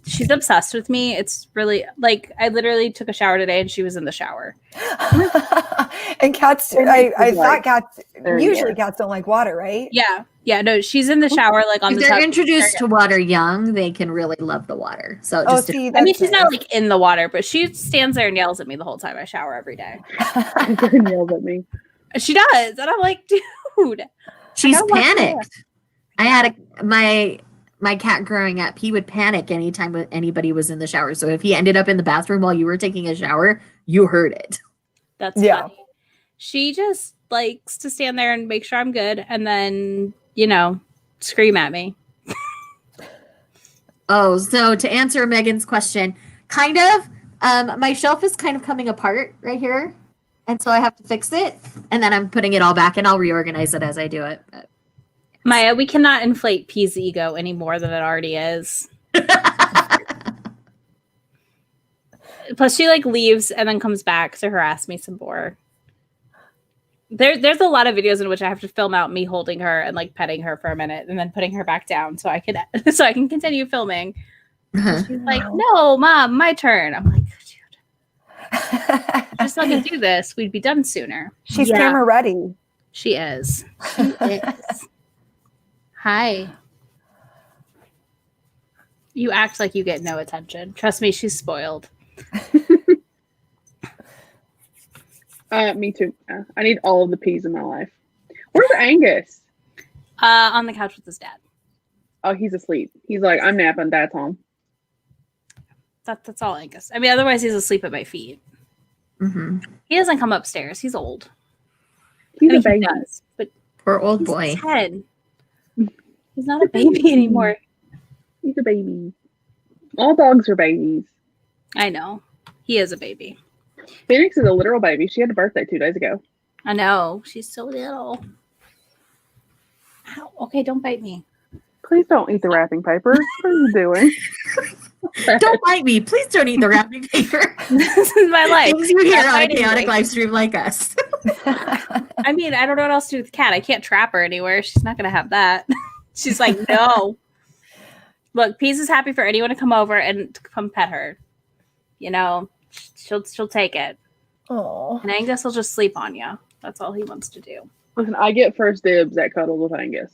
She's obsessed with me. It's really like I literally took a shower today and she was in the shower. And cats, I thought cats, usually cats don't like water, right? Yeah. Yeah. No, she's in the shower like on if the they're tub. introduced to water young, they can really love the water. So it Oh, just see, I mean, that's she's nice. not like in the water, but she stands there and yells at me the whole time I shower every day. She yells at me. She does. And I'm like, dude. she's I want panicked. I had my cat growing up, he would panic anytime anybody was in the shower. So if he ended up in the bathroom while you were taking a shower, you heard it. That's Yeah. funny. She just likes to stand there and make sure I'm good and then, you know, scream at me. Oh, so to answer Megan's question, kind of, my shelf is kind of coming apart right here. And so I have to fix it. And then I'm putting it all back and I'll reorganize it as I do it. But Maya, we cannot inflate P's ego any more than it already is. Plus, she like leaves and then comes back to harass me some more. There's a lot of videos in which I have to film out me holding her and like petting her for a minute and then putting her back down so I can continue filming. She's like, no, mom, my turn. I'm like, dude, just let me do this. We'd be done sooner. She's Yeah, camera ready. she is. She is. Hi. You act like you get no attention. Trust me, she's spoiled. Me too. I need all of the peas in my life. Where's Angus? On the couch with his dad. Oh, he's asleep. He's like, I'm napping. Dad's home. That's all Angus. I mean, otherwise he's asleep at my feet. Mm-hmm. He doesn't come upstairs. He's old. He's I mean, a baby. he does, but Poor old he's boy. 10. He's not a baby anymore. He's a baby. All dogs are babies. I know. He is a baby. Phoenix is a literal baby. She had a birthday 2 days ago. I know. She's so little. Ow. Okay, don't bite me. Please don't eat the wrapping paper. What are you doing? Don't bite me. Please don't eat the wrapping paper. This is my life. Things you hear Not on a biting chaotic me. live stream like us. I mean, I don't know what else to do with the cat. I can't trap her anywhere. She's not going to have that. She's like, no. Look, Peas is happy for anyone to come over and to come pet her. You know, she'll take it. Oh, And Angus will just sleep on you. That's all he wants to do. Listen, I get first dibs at cuddles with Angus.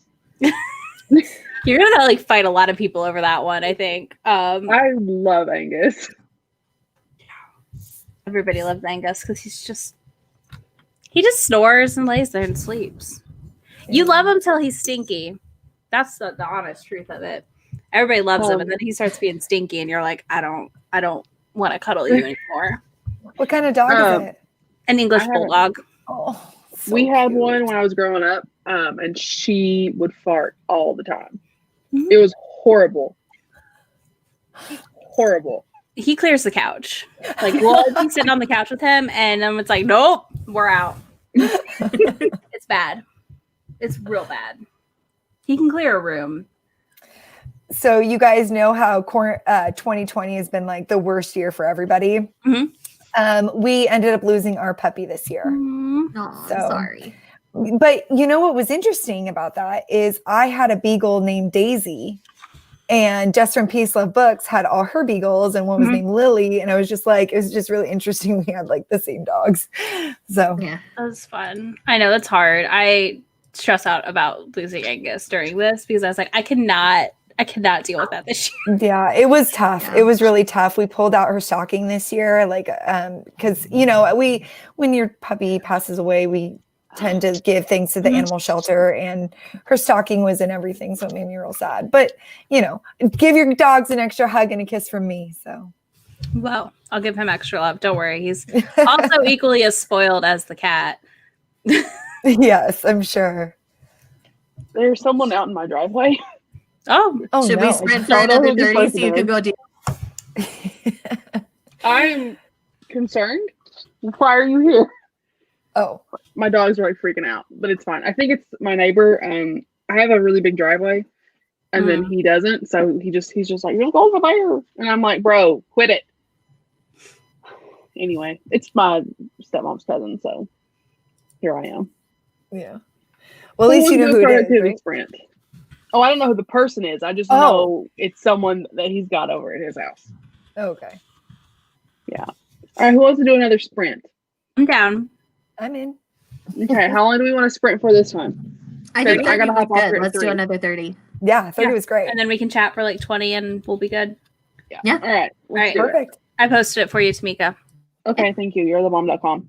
You're gonna like fight a lot of people over that one, I think. I love Angus. Everybody loves Angus because he just snores and lays there and sleeps. You love him till he's stinky. That's the honest truth of it. Everybody loves him, and then he starts being stinky, and you're like, I don't want to cuddle you anymore. what kind of dog is it? An English I haven't- bulldog. Oh, so We had cute. one when I was growing up, and she would fart all the time. Mhm. It was horrible. Horrible. He clears the couch. Like we'll be sitting on the couch with him, and then it's like, nope, we're out. It's bad. It's real bad. He can clear a room. So you guys know how 2020 has been like the worst year for everybody. Mhm. We ended up losing our puppy this year. Mm. Oh, So- I'm sorry. But you know what was interesting about that is I had a beagle named Daisy, and Jess from Peace Love Books had all her beagles, and one was Mhm. named Lily. And I was just like, it was just really interesting. We had like the same dogs. So Yeah. That was fun. I know that's hard. I stress out about losing Angus during this because I was like, I cannot deal with that this year. yeah, it was tough. Yeah. It was really tough. We pulled out her stocking this year, like, because you know, when your puppy passes away, we tend to give things to the Mhm. animal shelter, and her stocking was in everything, so it made me real sad. But you know, give your dogs an extra hug and a kiss from me. So Well, I'll give him extra love. Don't worry. He's also equally as spoiled as the cat. yes, I'm sure. There's someone out in my driveway. Oh, Oh Should no. we sprint for Don't know who another this 30 so you person can is. go do I'm concerned. Why are you here? Oh, My dogs are like freaking out, but it's fine. I think it's my neighbor. I have a really big driveway, and then he doesn't. So he's just like, you're going over there, and I'm like, bro, quit it. Anyway, it's my stepmom's cousin, so here I am. yeah. Well, at least you know who it is. Productivity Right? sprint. Oh, I don't know who the person is. I just know it's someone that he's got over at his house. Okay, All right, who wants to do another sprint? I'm down. I'm in. Okay, how long do we want to sprint for this one? I think I gotta 30 hop was off good. here at Let's do 3. another 30. Yeah, 30 Yeah. was great. And then we can chat for like 20 and we'll be good. Yeah. All right. Let's Right. do it. Perfect. I posted it for you, Tamika. Okay, thank you. You're the mom.com.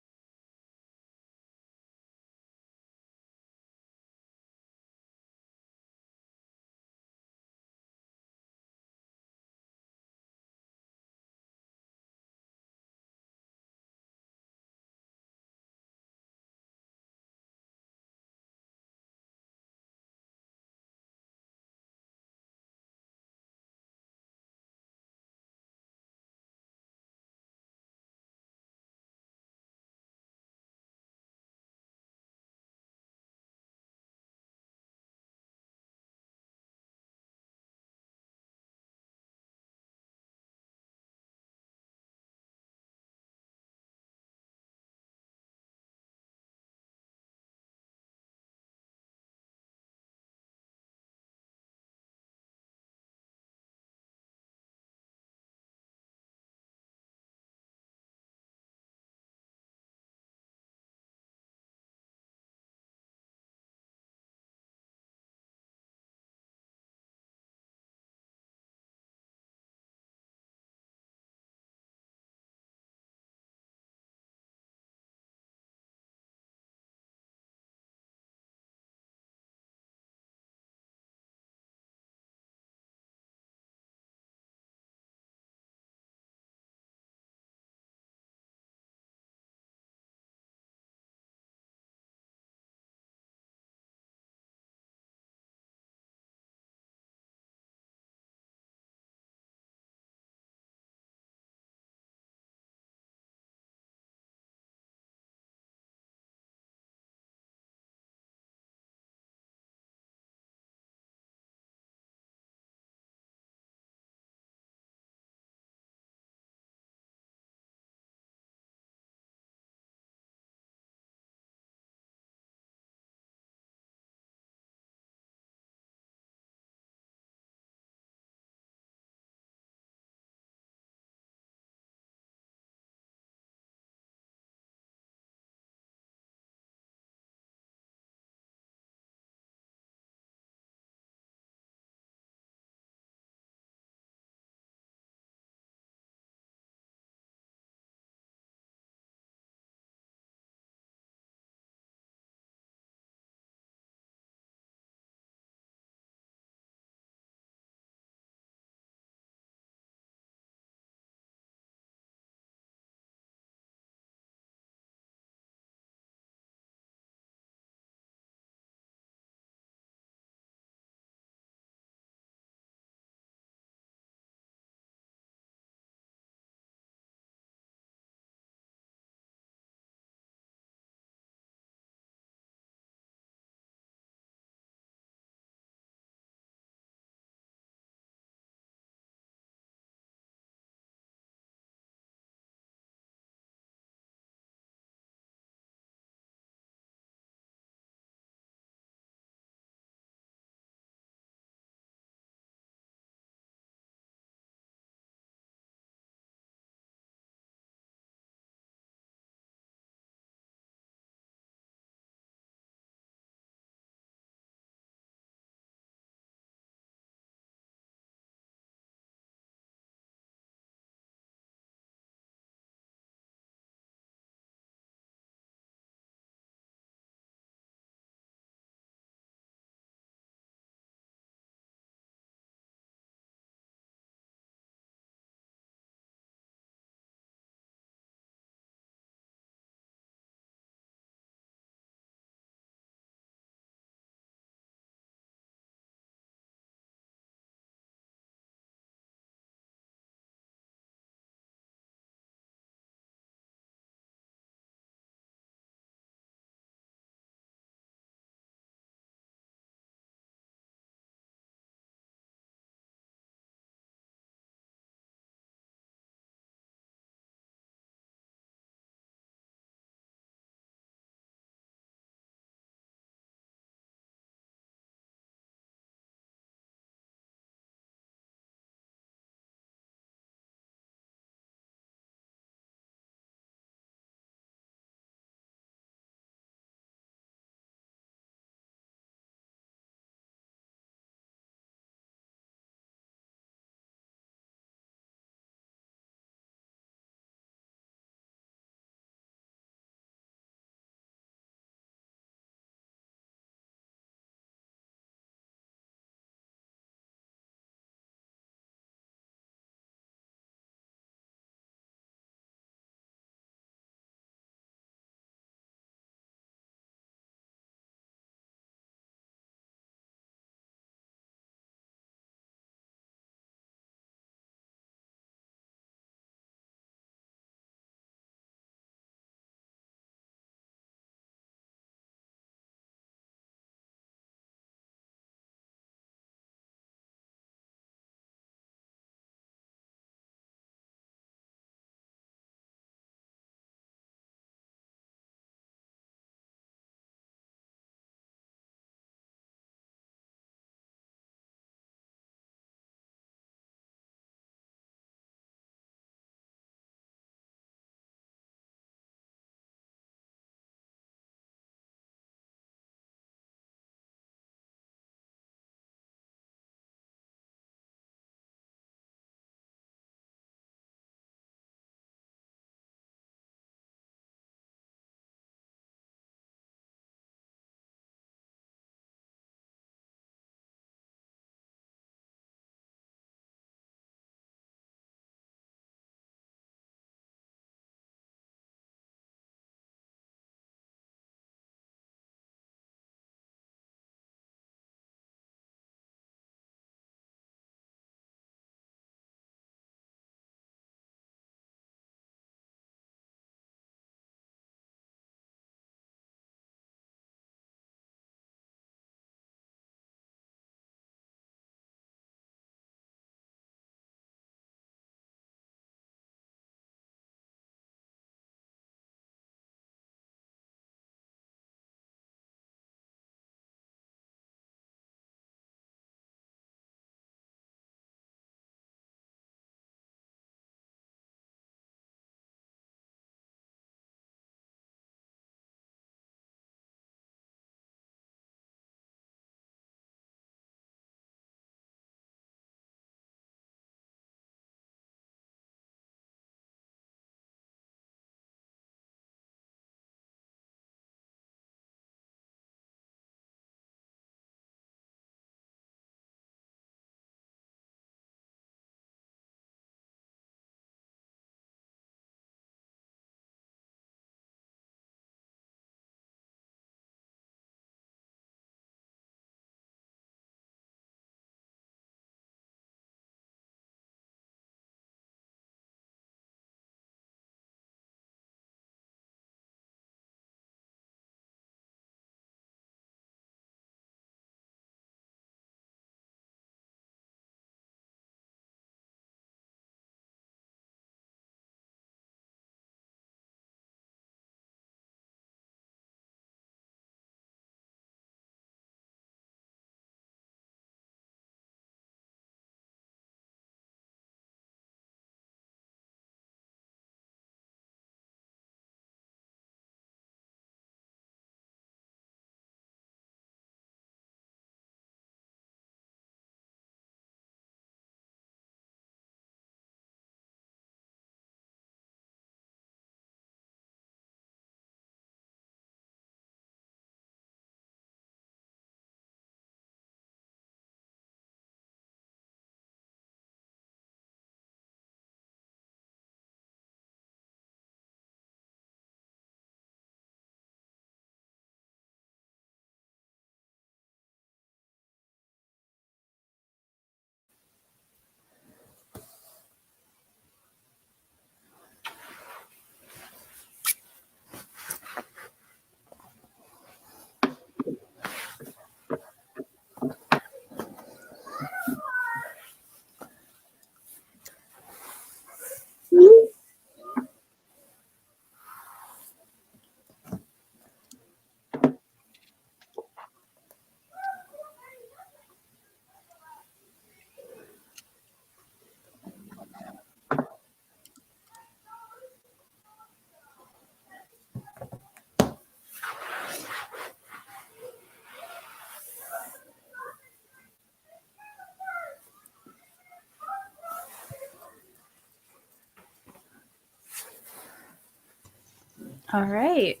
All right.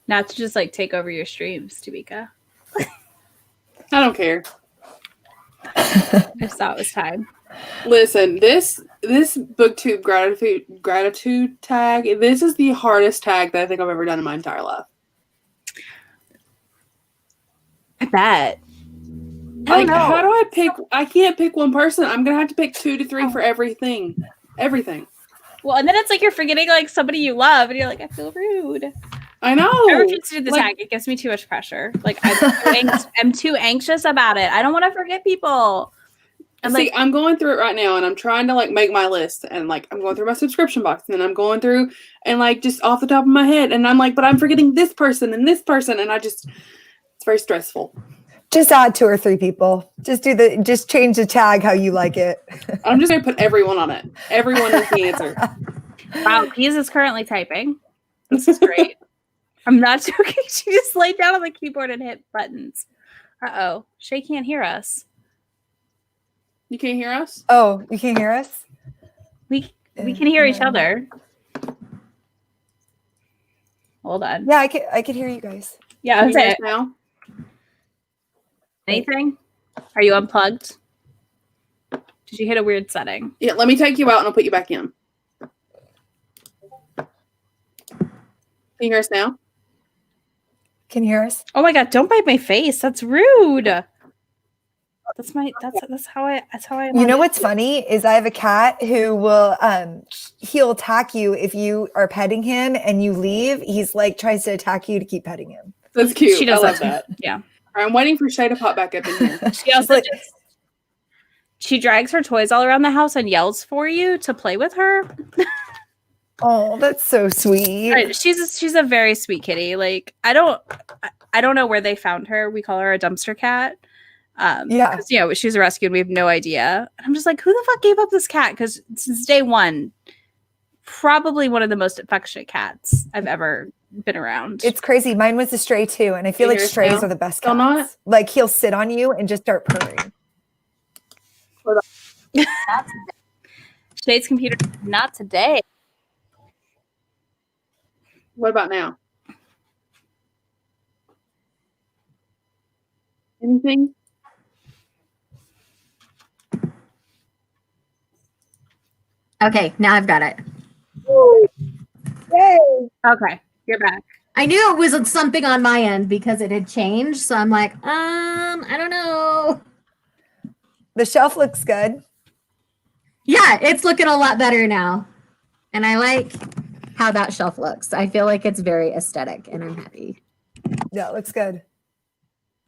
Not to just like take over your streams, Tamika. I don't care. I just thought it was time. Listen, this booktube gratitude tag, this is the hardest tag that I think I've ever done in my entire life. I bet. Like, how do I pick? I can't pick one person. I'm gonna have to pick 2 to 3 for everything. Everything. Well, and then it's like you're forgetting like somebody you love, and you're like, I feel rude. I know. I refuse to do the tag. It gives me too much pressure. Like I'm too anxious about it. I don't want to forget people. I'm going through it right now, and I'm trying to like make my list, and like I'm going through my subscription box, and then I'm going through and like just off the top of my head, and I'm like, but I'm forgetting this person, and it's very stressful. Just add 2 or 3 people. Just change the tag how you like it. I'm just gonna put everyone on it. Everyone is the answer. Wow, Peas is currently typing. This is great. I'm not joking. She just laid down on the keyboard and hit buttons. Uh-oh. Shay can't hear us. You can't hear us? Oh, you can't hear us? We can hear each other. Hold on. Yeah, I could hear you guys. Yeah, Can you that's hear it. us now? Anything? Are you unplugged? Did you hit a weird setting? Yeah, let me take you out and I'll put you back in. Can you hear us now? Can you hear us? Oh my god, don't bite my face. That's rude. That's how I You know what's funny is I have a cat who will he'll attack you if you are petting him and you leave. He's like tries to attack you to keep petting him. That's cute. She does I love that. that. Yeah. All right, I'm waiting for Shay to pop back up in here. She also she drags her toys all around the house and yells for you to play with her. Oh, that's so sweet. Right, she's a very sweet kitty. Like I don't know where they found her. We call her a dumpster cat. Yeah. 'Cause, she was rescued. We have no idea. And I'm just like, who the fuck gave up this cat? Because since day one, probably one of the most affectionate cats I've ever been around. It's crazy. Mine was a stray too, and I feel like strays are the best Still not? cats. Like he'll sit on you and just start purring. Shade's computer, not today. What about now? Anything? Okay, now I've got it. Yay! Okay, you're back. I knew it was something on my end because it had changed, so I'm like, I don't know. The shelf looks good. Yeah, it's looking a lot better now. And I like how that shelf looks. I feel like it's very aesthetic and I'm happy. Yeah, it looks good.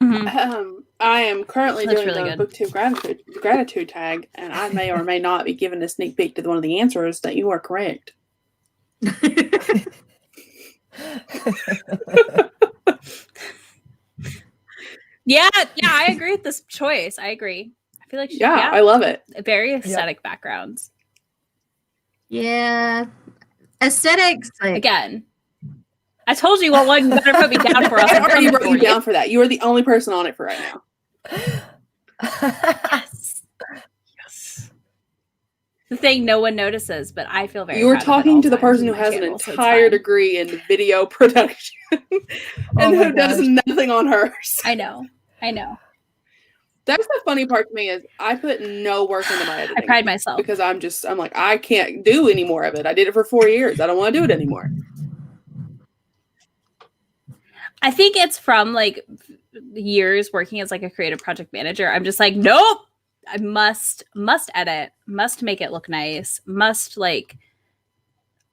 Mhm. I am currently That's doing really the booktube gratitude tag, and I may or may not be giving a sneak peek to one of the answers that you are correct. Yeah, I agree with this choice. I agree. I feel like I love it. very aesthetic backgrounds. Yeah. Aesthetics. Like, Again, I told you what one you better put me down for. I already wrote you down for that. You are the only person on it for right now. Yes. Yes. The thing no one notices, but I feel very. You were proud of it talking all to the times person in who my has an channel, so it's entire fine. degree in video production and my who does gosh. nothing on hers. I know. That's the funny part to me is I put no work into my editing. I pride myself. because I'm like, I can't do any more of it. I did it for 4 years. I don't want to do it anymore. I think it's from like years working as like a creative project manager. I'm just like, nope. I must edit, must make it look nice, must like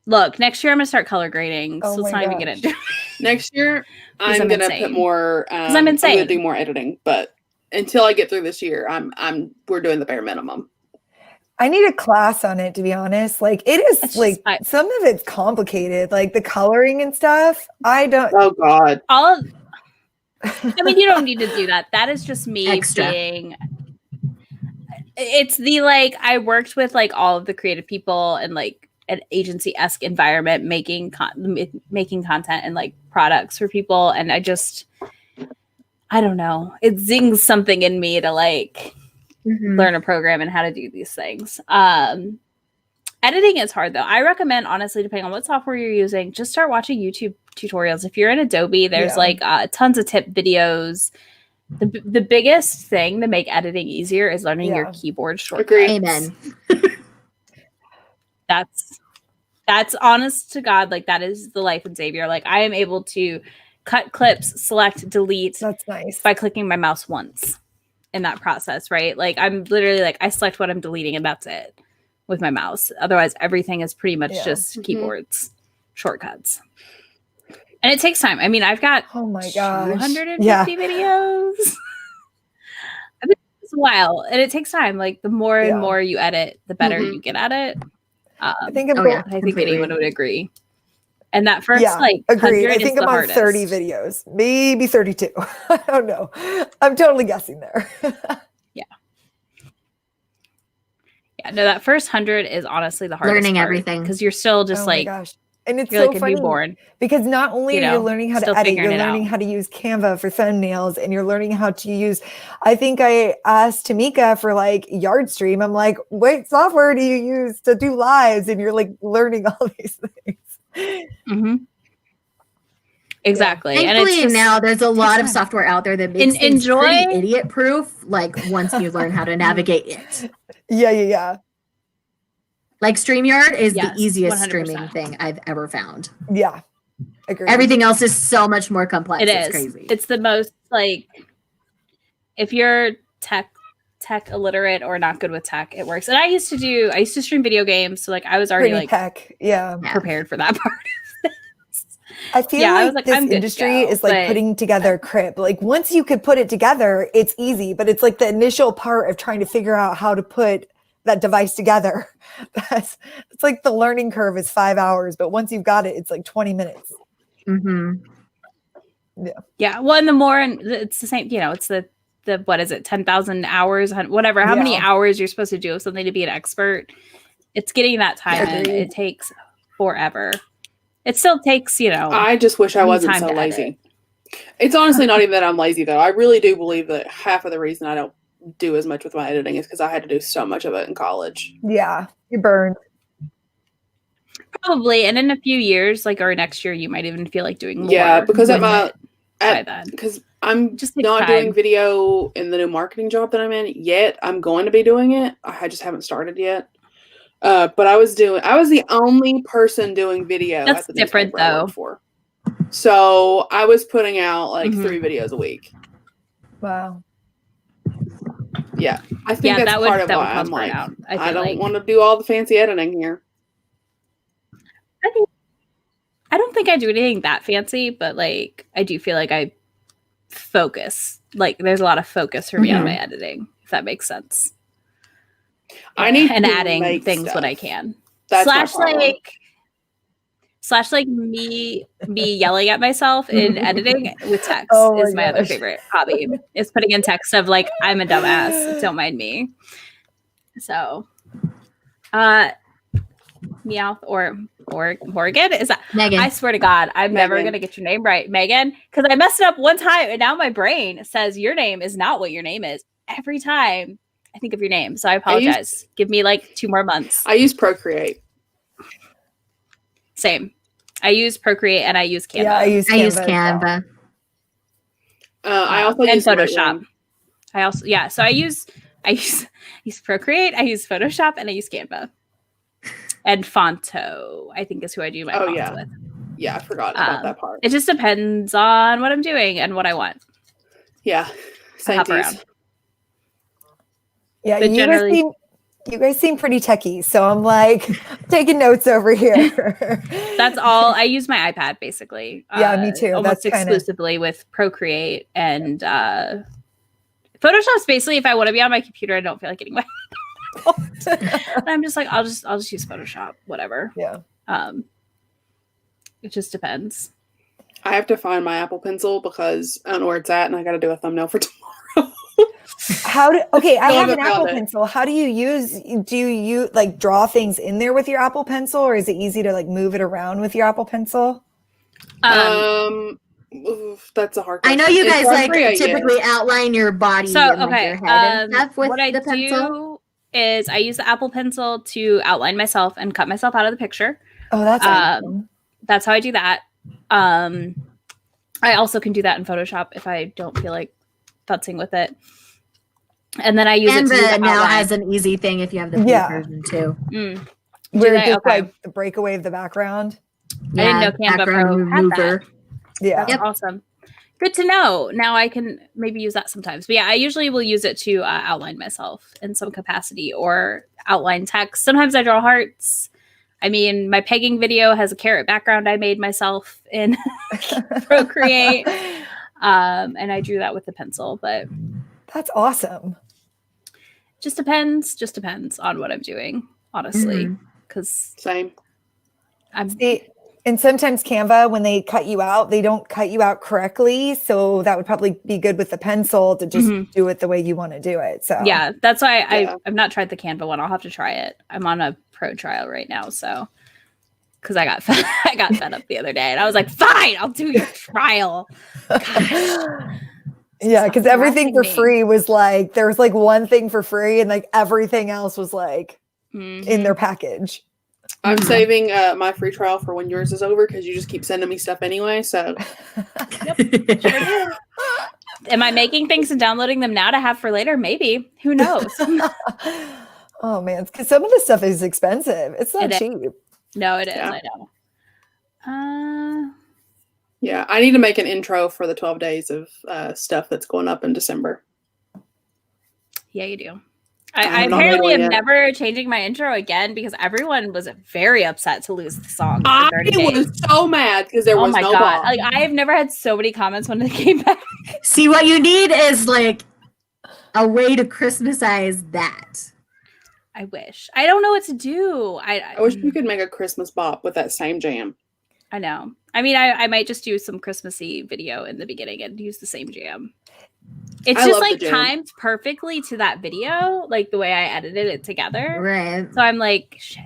look. Next year I'm gonna start color grading. Oh So let's my not even get gosh. into it. Next year, 'Cause I'm I'm gonna insane. put more. I'm I'm insane. gonna do more editing, but until I get through this year, we're doing the bare minimum. I need a class on it, to be honest. Like it is It's like just- some of it's complicated, like the coloring and stuff. I don't. Oh God, All of I mean, you don't need to do that. That is just me Extra. being. It's the like I worked with like all of the creative people and like an agency-esque environment, making content and like products for people, and I don't know. It zings something in me to like mhm. learn a program and how to do these things. Editing is hard though. I recommend, honestly, depending on what software you're using, just start watching YouTube tutorials. If you're in Adobe, there's tons of tip videos. The biggest thing to make editing easier is learning your keyboard shortcuts. Agreed. Amen. That's honest to God, like that is the life and savior. Like I am able to cut clips, select, delete. That's nice. By clicking my mouse once in that process, right? Like I'm literally like I select what I'm deleting and that's it with my mouse. Otherwise, everything is pretty much just keyboards, shortcuts. And it takes time. I mean, I've got 250 videos. I've been doing this a while, and it takes time. Like the more and more you edit, the better you get at it. I think I think anyone would agree. And that first agreed. I is think the I'm on hardest. 30 videos, maybe 32. I don't know. I'm totally guessing there. Yeah, no, that first 100 is honestly the hardest. Learning part, everything because you're still just my gosh. And it's you're so like funny a newborn. because not only are you learning how to still edit, you're figuring it learning out. how to use Canva for thumbnails, and you're learning how to use. I think I asked Tamika for like Yardstream. I'm like, what software do you use to do lives? And you're like learning all these things. Mm-hmm. Exactly. And Thankfully, it's just, now there's a lot of software out there that makes things pretty idiot proof. Like once you learn how to navigate it. Yeah. Like StreamYard is the easiest 100%. streaming thing I've ever found. Yeah. Agreed. Everything else is so much more complex. It's crazy. It's the most like if you're tech illiterate or not good with tech, it works. And I used to stream video games, so like I was already pretty tech. prepared for that part. I feel like this industry is like putting together crib. Like once you could put it together, it's easy, but it's like the initial part of trying to figure out how to put that device together. It's like the learning curve is 5 hours, but once you've got it, it's like 20 minutes. Mm-hmm. Yeah. Well, and the more, and it's the same, it's the what is it, 10,000 hours, whatever, how many hours you're supposed to do of something to be an expert. It's getting that time and it takes forever. It still takes, I just wish I wasn't so lazy. It's honestly not even that I'm lazy, though. I really do believe that half of the reason I don't do as much with my editing is because I had to do so much of it in college. Yeah, you burned. Probably. And in a few years, like, or next year, you might even feel like doing more. Yeah, because because I'm just not doing video in the new marketing job that I'm in yet. I'm going to be doing it. I just haven't started yet. But I was the only person doing video. That's at the different though. For. So I was putting out like 3 videos a week. Wow. Yeah, I think that's part of why I'm like, I don't want to do all the fancy editing here. I don't think I do anything that fancy, but like I do feel like I focus. Like there's a lot of focus for me on my editing, if that makes sense. I need and to adding things when I can. That's slash like me yelling at myself in editing with text is my other favorite hobby. Is putting in text of like I'm a dumbass, don't mind me. So Meowth or Morgan, is that Megan? I swear to God, I'm never gonna get your name right, Megan, because I messed it up one time and now my brain says your name is not what your name is every time I think of your name. So I apologize. Give me like 2 more months. I use Procreate. Same. I use Procreate and I use Canva. Yeah, I use Canva. I also and use Photoshop. So I use Procreate, I use Photoshop, and I use Canva. And Fonto, I think, is who I do my fonts with. Yeah, I forgot about that part. It just depends on what I'm doing and what I want. Yeah. Hop around. Yeah, but you guys seem pretty techie, so I'm like taking notes over here. That's all. I use my iPad basically. Yeah, me too. Almost exclusively with Procreate and Photoshop's basically if I want to be on my computer, I don't feel like getting my and I'm just like, I'll just use Photoshop, whatever. Yeah. It just depends. I have to find my Apple Pencil because I don't know where it's at, and I got to do a thumbnail for tomorrow. I have an Apple Pencil. How do you like draw things in there with your Apple Pencil, or is it easy to like move it around with your Apple Pencil? That's a hard question. I know you guys like typically outline your body and like, your head and stuff with what I the pencil. is I use the Apple Pencil to outline myself and cut myself out of the picture. Oh, that's awesome. That's how I do that. I also can do that in Photoshop if I don't feel like futzing with it. And then I use it to Canva now outline. has an easy thing if you have the free Yeah. version too. Mm. Where they? it just Okay. like the breakaway of the background. I didn't know Canva background Pro had that. Yeah. That's awesome. Good to know. Now I can maybe use that sometimes. But yeah, I usually will use it to outline myself in some capacity or outline text. Sometimes I draw hearts. I mean, my pegging video has a carrot background I made myself in Procreate. And I drew that with the pencil, but That's awesome. just depends on what I'm doing, honestly. Mhm. Because Same. I'm See, and sometimes Canva, when they cut you out, they don't cut you out correctly. So that would probably be good with the pencil to just Mhm. do it the way you want to do it. So yeah, that's why Yeah. I've not tried the Canva one. I'll have to try it. I'm on a pro trial right now, so because I got I got fed up the other day, and I was like, "Fine, I'll do your trial." Yeah, because Stop everything for harassing me. free was like there was like one thing for free, and like everything else was like Mhm. in their package. I'm Mhm. saving my free trial for when yours is over because you just keep sending me stuff anyway. So Am I making things and downloading them now to have for later? Maybe. Who knows? Oh man, because some of this stuff is expensive. It's not It is. cheap. No, it is. Yeah. I know. yeah, I need to make an intro for the 12 days of stuff that's going up in December. Yeah, you do. I I have not made apparently one am yet. never changing my intro again because everyone was very upset to lose the song. For I 30 days. was so mad because there Oh was my no god! Bob. Like I have never had so many comments when it came back. See, what you need is like a way to Christmasize that. I wish. I don't know what to do. I wish we could make a Christmas bop with that same jam. I know. I mean, I might just do some Christmassy video in the beginning and use the same jam. It's I just love the like jam. timed perfectly to that video, like the way I edited it together. Right. So I'm like, shit.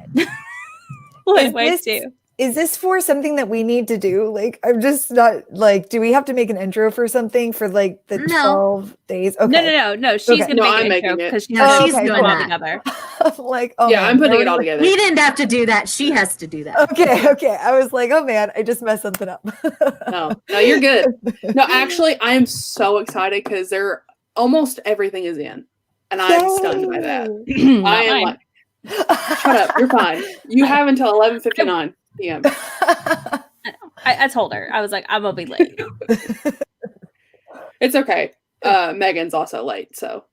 What Is do I this- do? Is this for something that we need to do? Like, I'm just not like, do we have to make an intro for something for like the No. 12 days? Okay. No. She's Okay. gonna No, make I'm an making intro it. because she's No, gonna she's put doing them all that. together. I'm like, oh Yeah, man, I'm putting are it we- all together. We didn't have to do that. She has to do that. Okay. I was like, oh man, I just messed something up. No, you're good. No, actually, I am so excited because they're almost everything is in, and I'm stunned by that. Not I am mine. like, shut up, you're fine. You have until 11:59 p.m. I told her. I was like, I'm gonna be late. It's okay. Megan's also late, so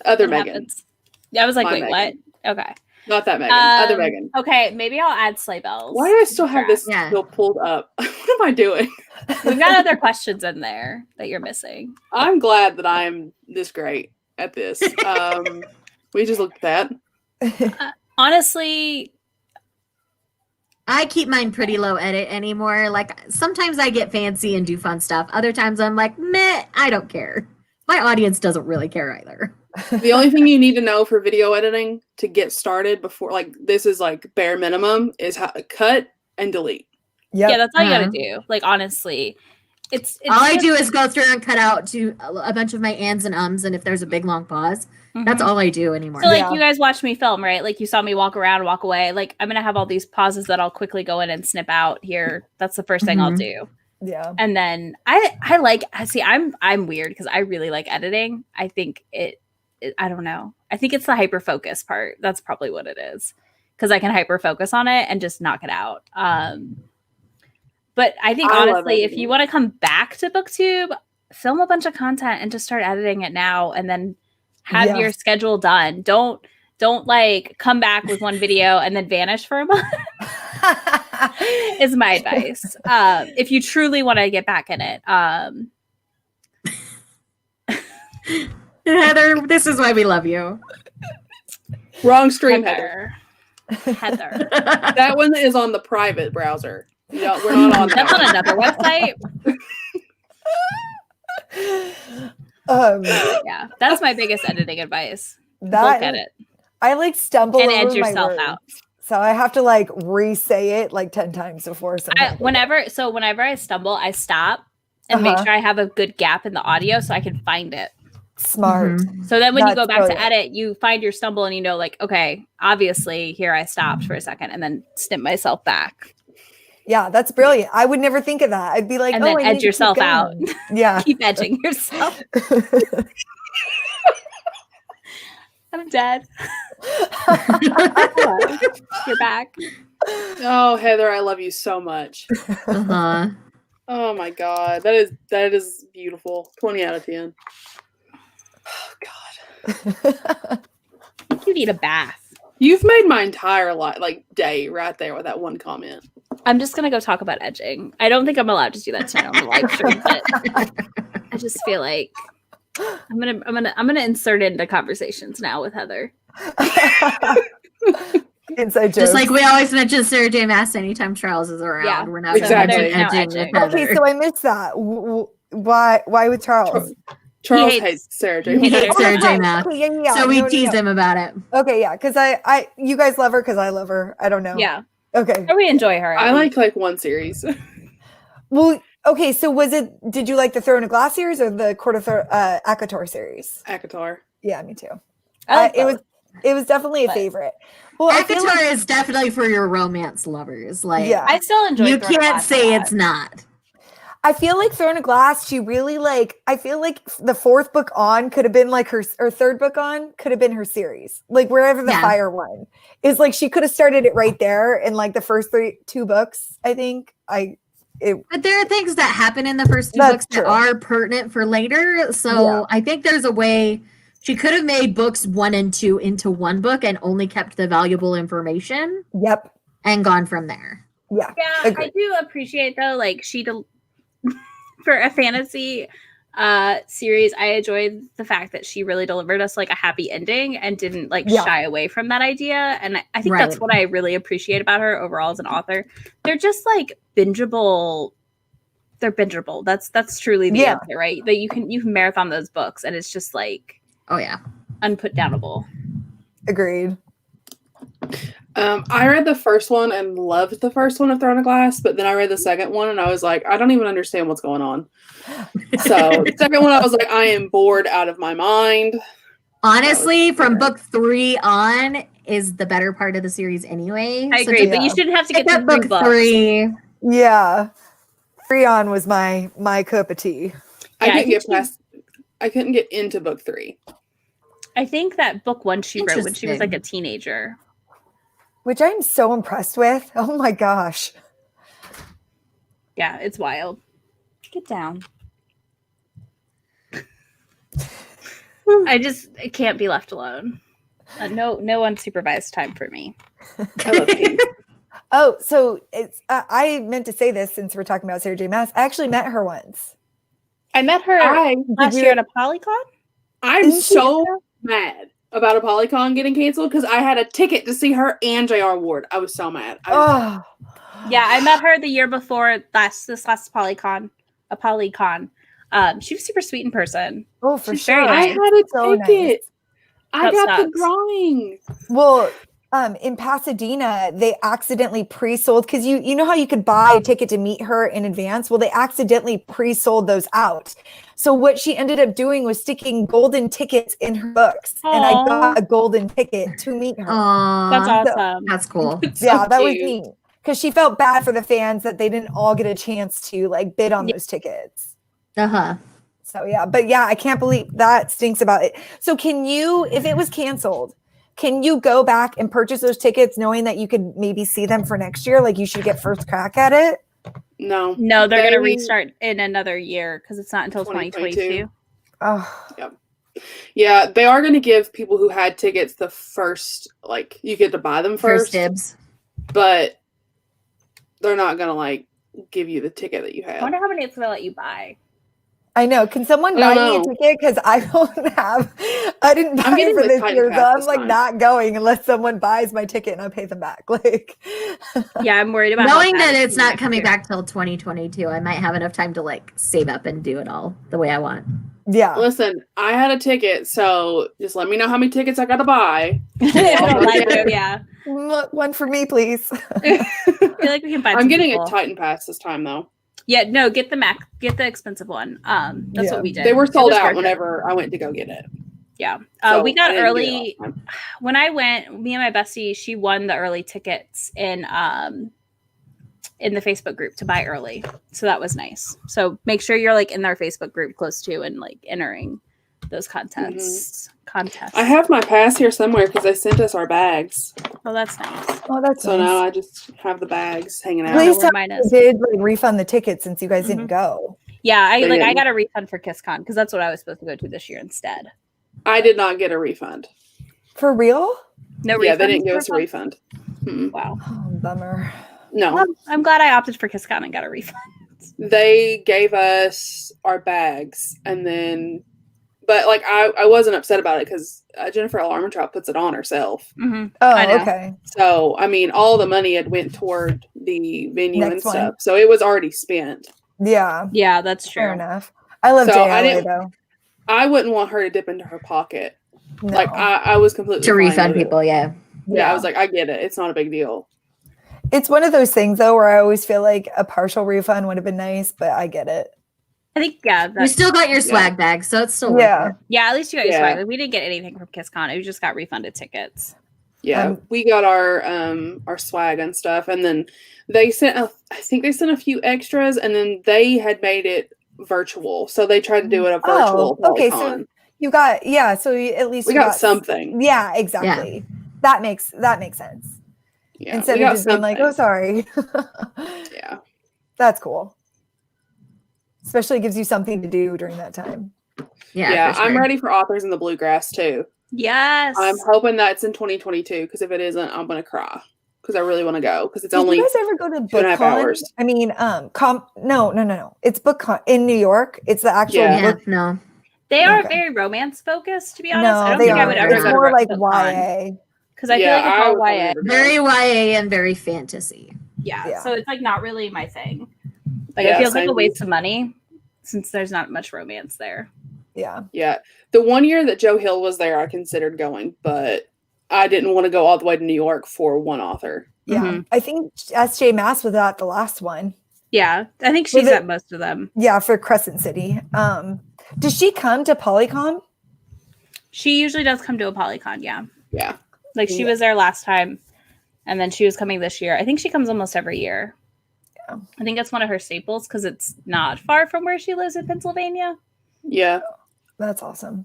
other It Megan, happens. Yeah, I was like, My wait, Megan. what? Okay. not that Megan, other Um, Megan. Okay, maybe I'll add sleigh bells. Why do I still have this Yeah. still pulled up? What am I doing? We've got other questions in there that you're missing. I'm glad that I'm this great at this. We just looked at that. Honestly, I keep mine pretty low edit anymore. Like sometimes I get fancy and do fun stuff. Other times I'm like, meh, I don't care. My audience doesn't really care either. The only thing you need to know for video editing to get started before, like, this is like bare minimum, is how to cut and delete. Yep. yeah, that's all you gotta Uh-huh. do. Like honestly, it's All I just- do is go through and cut out to a bunch of my ands and ums, and if there's a big long pause, that's Mhm. all I do anymore. So like Yeah. you guys watch me film, right? Like you saw me walk around, walk away. Like I'm gonna have all these pauses that I'll quickly go in and snip out here. That's the first thing I'll Mhm. do. Yeah. And then I like see I'm weird because I really like editing. I think it I don't know. I think it's the hyper focus part. That's probably what it is. Because I can hyper focus on it and just knock it out. But I think I love honestly, if editing. you want to come back to BookTube, film a bunch of content and just start editing it now and then have Yeah. your schedule done. Don't like come back with one video and then vanish for a month is my advice. If you truly want to get back in it. Heather, this is why we love you. Wrong stream header. Heather. That one is on the private browser. You know, we're not on That's that on one. another website. Yeah, that's my biggest editing advice. Look that at it I like stumble and over edge my yourself words. out. So I have to like re-say it like 10 times before sometimes. Whenever I stumble, I stop and make Uh-huh. sure I have a good gap in the audio so I can find it. Smart. So then when you That's go back to brilliant. edit, you find your stumble and you know, like, okay, obviously here I stopped for a second and then snip myself back Yeah, that's brilliant. I would never think of that. I'd be like, and oh, then I need edge to keep yourself out. going. Yeah. Keep edging yourself. I'm dead. Hello. You're back. Oh, Heather, I love you so much. Uh-huh. Oh my god, that is beautiful. 20 out of 10. Oh god, I think you need a bath. you've made my entire day right there with that one comment. I'm just gonna go talk about edging. I don't think I'm allowed to do that tonight on the live stream, but I just feel like I'm gonna insert it into conversations now with Heather. Inside jokes. Just like we always mention Sarah J. Maas anytime Charles is around. Yeah, We're not exactly. going to Now edging edging. with Heather. Okay, so I missed that. Why with Charles? Charles hates- hates Sarah he J. hates Maas. Sarah J. Okay, Maas. okay, yeah. So we No. teased him about it. Okay, yeah, because you guys love her because I love her. I don't know. Yeah, Okay. or we enjoy her. I like one series. Well, okay. So did you like the Throne of Glass series or the Court of Akator series? Akatar. Yeah, me too. I like It was definitely a But- favorite. Well, I feel Akatar like, is definitely for your romance lovers. Like, Yeah. I still enjoy. you Throne of can't Glass a say lot. it's not. I feel like Throne of Glass. She really I feel like the fourth book on could have been like her, or third book on could have been her series. Like wherever the Yeah. fire one is, like she could have started it right there in like the first two books. I think But there are things that happen in the first two That's books true. that are pertinent for later. So Yeah. I think there's a way she could have made books 1 and 2 into one book and only kept the valuable information Yep. and gone from there. Yeah. Yeah, I Agreed. do appreciate though, like for a fantasy series, I enjoyed the fact that she really delivered us like a happy ending and didn't like Yeah. shy away from that idea. And I think that's Right. what I really appreciate about her overall as an author. They're just like bingeable. They're bingeable. That's truly the Yeah. answer, right? That you can marathon those books and it's just like Oh yeah. unputdownable. Agreed. I read the first one and loved the first one of Throne of Glass, but then I read the second one and I was like, I don't even understand what's going on. So the second one, I was like, I am bored out of my mind. Honestly, from fair. book 3 on is the better part of the series anyway. I So agree, just but you shouldn't have to pick get up to book book 3. Yeah. Freon was my cup of tea. Yeah, I couldn't get into book 3. I think that book 1 she wrote when she was like a Interesting. teenager. Which I'm so impressed with. Oh my gosh. Yeah, it's wild. Get down. It can't be left alone. No unsupervised time for me. I love Pete. Oh, so it's I meant to say this since we're talking about Sarah J. Maas. I actually met her once. I met her last you- year at a Polycon. I'm Isn't she so mad about a Polycon getting canceled because I had a ticket to see her and J.R. Ward. I was so mad. Oh, Yeah, I met her the year before this last Polycon. A Polycon. She was super sweet in person. oh, for She's sure. very I nice. had a So ticket. I That got the sucks. drawing. Well, in Pasadena, they accidentally pre-sold because you know how you could buy a ticket to meet her in advance. Well, they accidentally pre-sold those out. So what she ended up doing was sticking golden tickets in her books, and I Aw. got a golden ticket to meet her. Aww, That's awesome. that's cool. It's so Yeah, that was cute. neat because she felt bad for the fans that they didn't all get a chance to like bid on Yeah. those tickets. Uh-huh. So yeah, but yeah, I can't believe that stinks about it. So can you, if it was canceled, can you go back and purchase those tickets knowing that you could maybe see them for next year? Like you should get first crack at it. No. No, they're gonna They- restart in another year because it's not until 2022. Oh, Yeah, they are going to give people who had tickets the first, like, you get to buy them First first, dibs. but they're not going to, like, give you the ticket that you I had. wonder how many it's gonna let you buy. I know. Can someone I buy don't me a know. ticket? Because I didn't buy I'm it getting for the this Titan year, so Pass I'm this like time. not going unless someone buys my ticket and I pay them back. Like, Yeah, I'm worried about how Knowing bad that it's it's gonna be not next coming year. back till 2022, I might have enough time to like save up and do it all the way I want. yeah. Listen, I had a ticket, so just let me know how many tickets I got to buy. I don't like it, yeah. One for me, please. I feel like we can find I'm some getting people. a Titan Pass this time, though. Yeah, no, get the expensive one. That's Yeah. what we did. They were It sold was out worth it. whenever I went to go get it. Yeah. So We got I didn't get it early. all the time. When I went, me and my bestie, she won the early tickets in the Facebook group to buy early. So that was nice. So make sure you're like in our Facebook group close to and like entering those contests. I have my pass here somewhere because they sent us our bags. Oh, that's nice. Oh, that's So nice. now I just have the bags hanging I out. don't know Please where tell mine me is. you did like refund the tickets since you guys didn't go. Yeah, I They didn't. got a refund for KissCon because that's what I was supposed to go to this year instead. I did not get a refund. For real? No Yeah, refund. they didn't give us a refund. Mm-mm. Wow. Oh, bummer. No, Well, I'm glad I opted for KissCon and got a refund. they gave us our bags and then, but like I wasn't upset about it because Jennifer L. Armentrout puts it on herself. Mm-hmm. Oh, I know. okay. So I mean, all the money had went toward the venue and Next one. stuff, so it was already spent. Yeah, Yeah, that's true. fair enough. I love So I JLA didn't- though. I wouldn't want her to dip into her pocket. No. Like I was completely To fine refund with it. people, yeah. Yeah, I was like, I get it. It's not a big deal. It's one of those things though where I always feel like a partial refund would have been nice, but I get it. I think You that's still got your swag bag, so it's still worth Yeah. it. yeah. At least you got your Yeah. swag. Like, we didn't get anything from KissCon. We just got refunded tickets. Yeah, we got our swag and stuff, and then they sent I think they sent a few extras, and then they had made it virtual, so they tried to do it a virtual. okay, so Polycon. you got so you, at least we you got something. Yeah, exactly. That makes sense. Yeah, Instead we of got just being like, oh, something. sorry. Yeah, That's cool. Especially gives you something to do during that time. Yeah, for I'm sure. ready for Authors in the Bluegrass too. Yes. I'm hoping that's in 2022 because if it isn't, I'm gonna cry because I really want to go because it's Did only you guys ever go to 2.5 BookCon? hours. I mean, no. It's BookCon in New York. It's the actual Yeah. book. Yeah, no. They are Okay. very romance focused, to be honest. I No, don't they think I are. would ever It's go more to like BookCon, YA. because I feel like it's I all would probably YA. never go. Very YA and very fantasy. Yeah, Yeah. so it's like not really my thing. Like Yeah, it feels like same. a waste of money since there's not much romance there. Yeah. Yeah, the one year that Joe Hill was there, I considered going, but I didn't want to go all the way to New York for one author. Yeah. Mhm. I think SJ Mass was at the last one. Yeah, I think Was she's it- at most of them. Yeah, for Crescent City. Does she come to Polycon? She usually does come to a Polycon. Yeah, Yeah, like she Yeah. was there last time, and then she was coming this year. I think she comes almost every year. Yeah. I think that's one of her staples because it's not far from where she lives in Pennsylvania. yeah. That's awesome.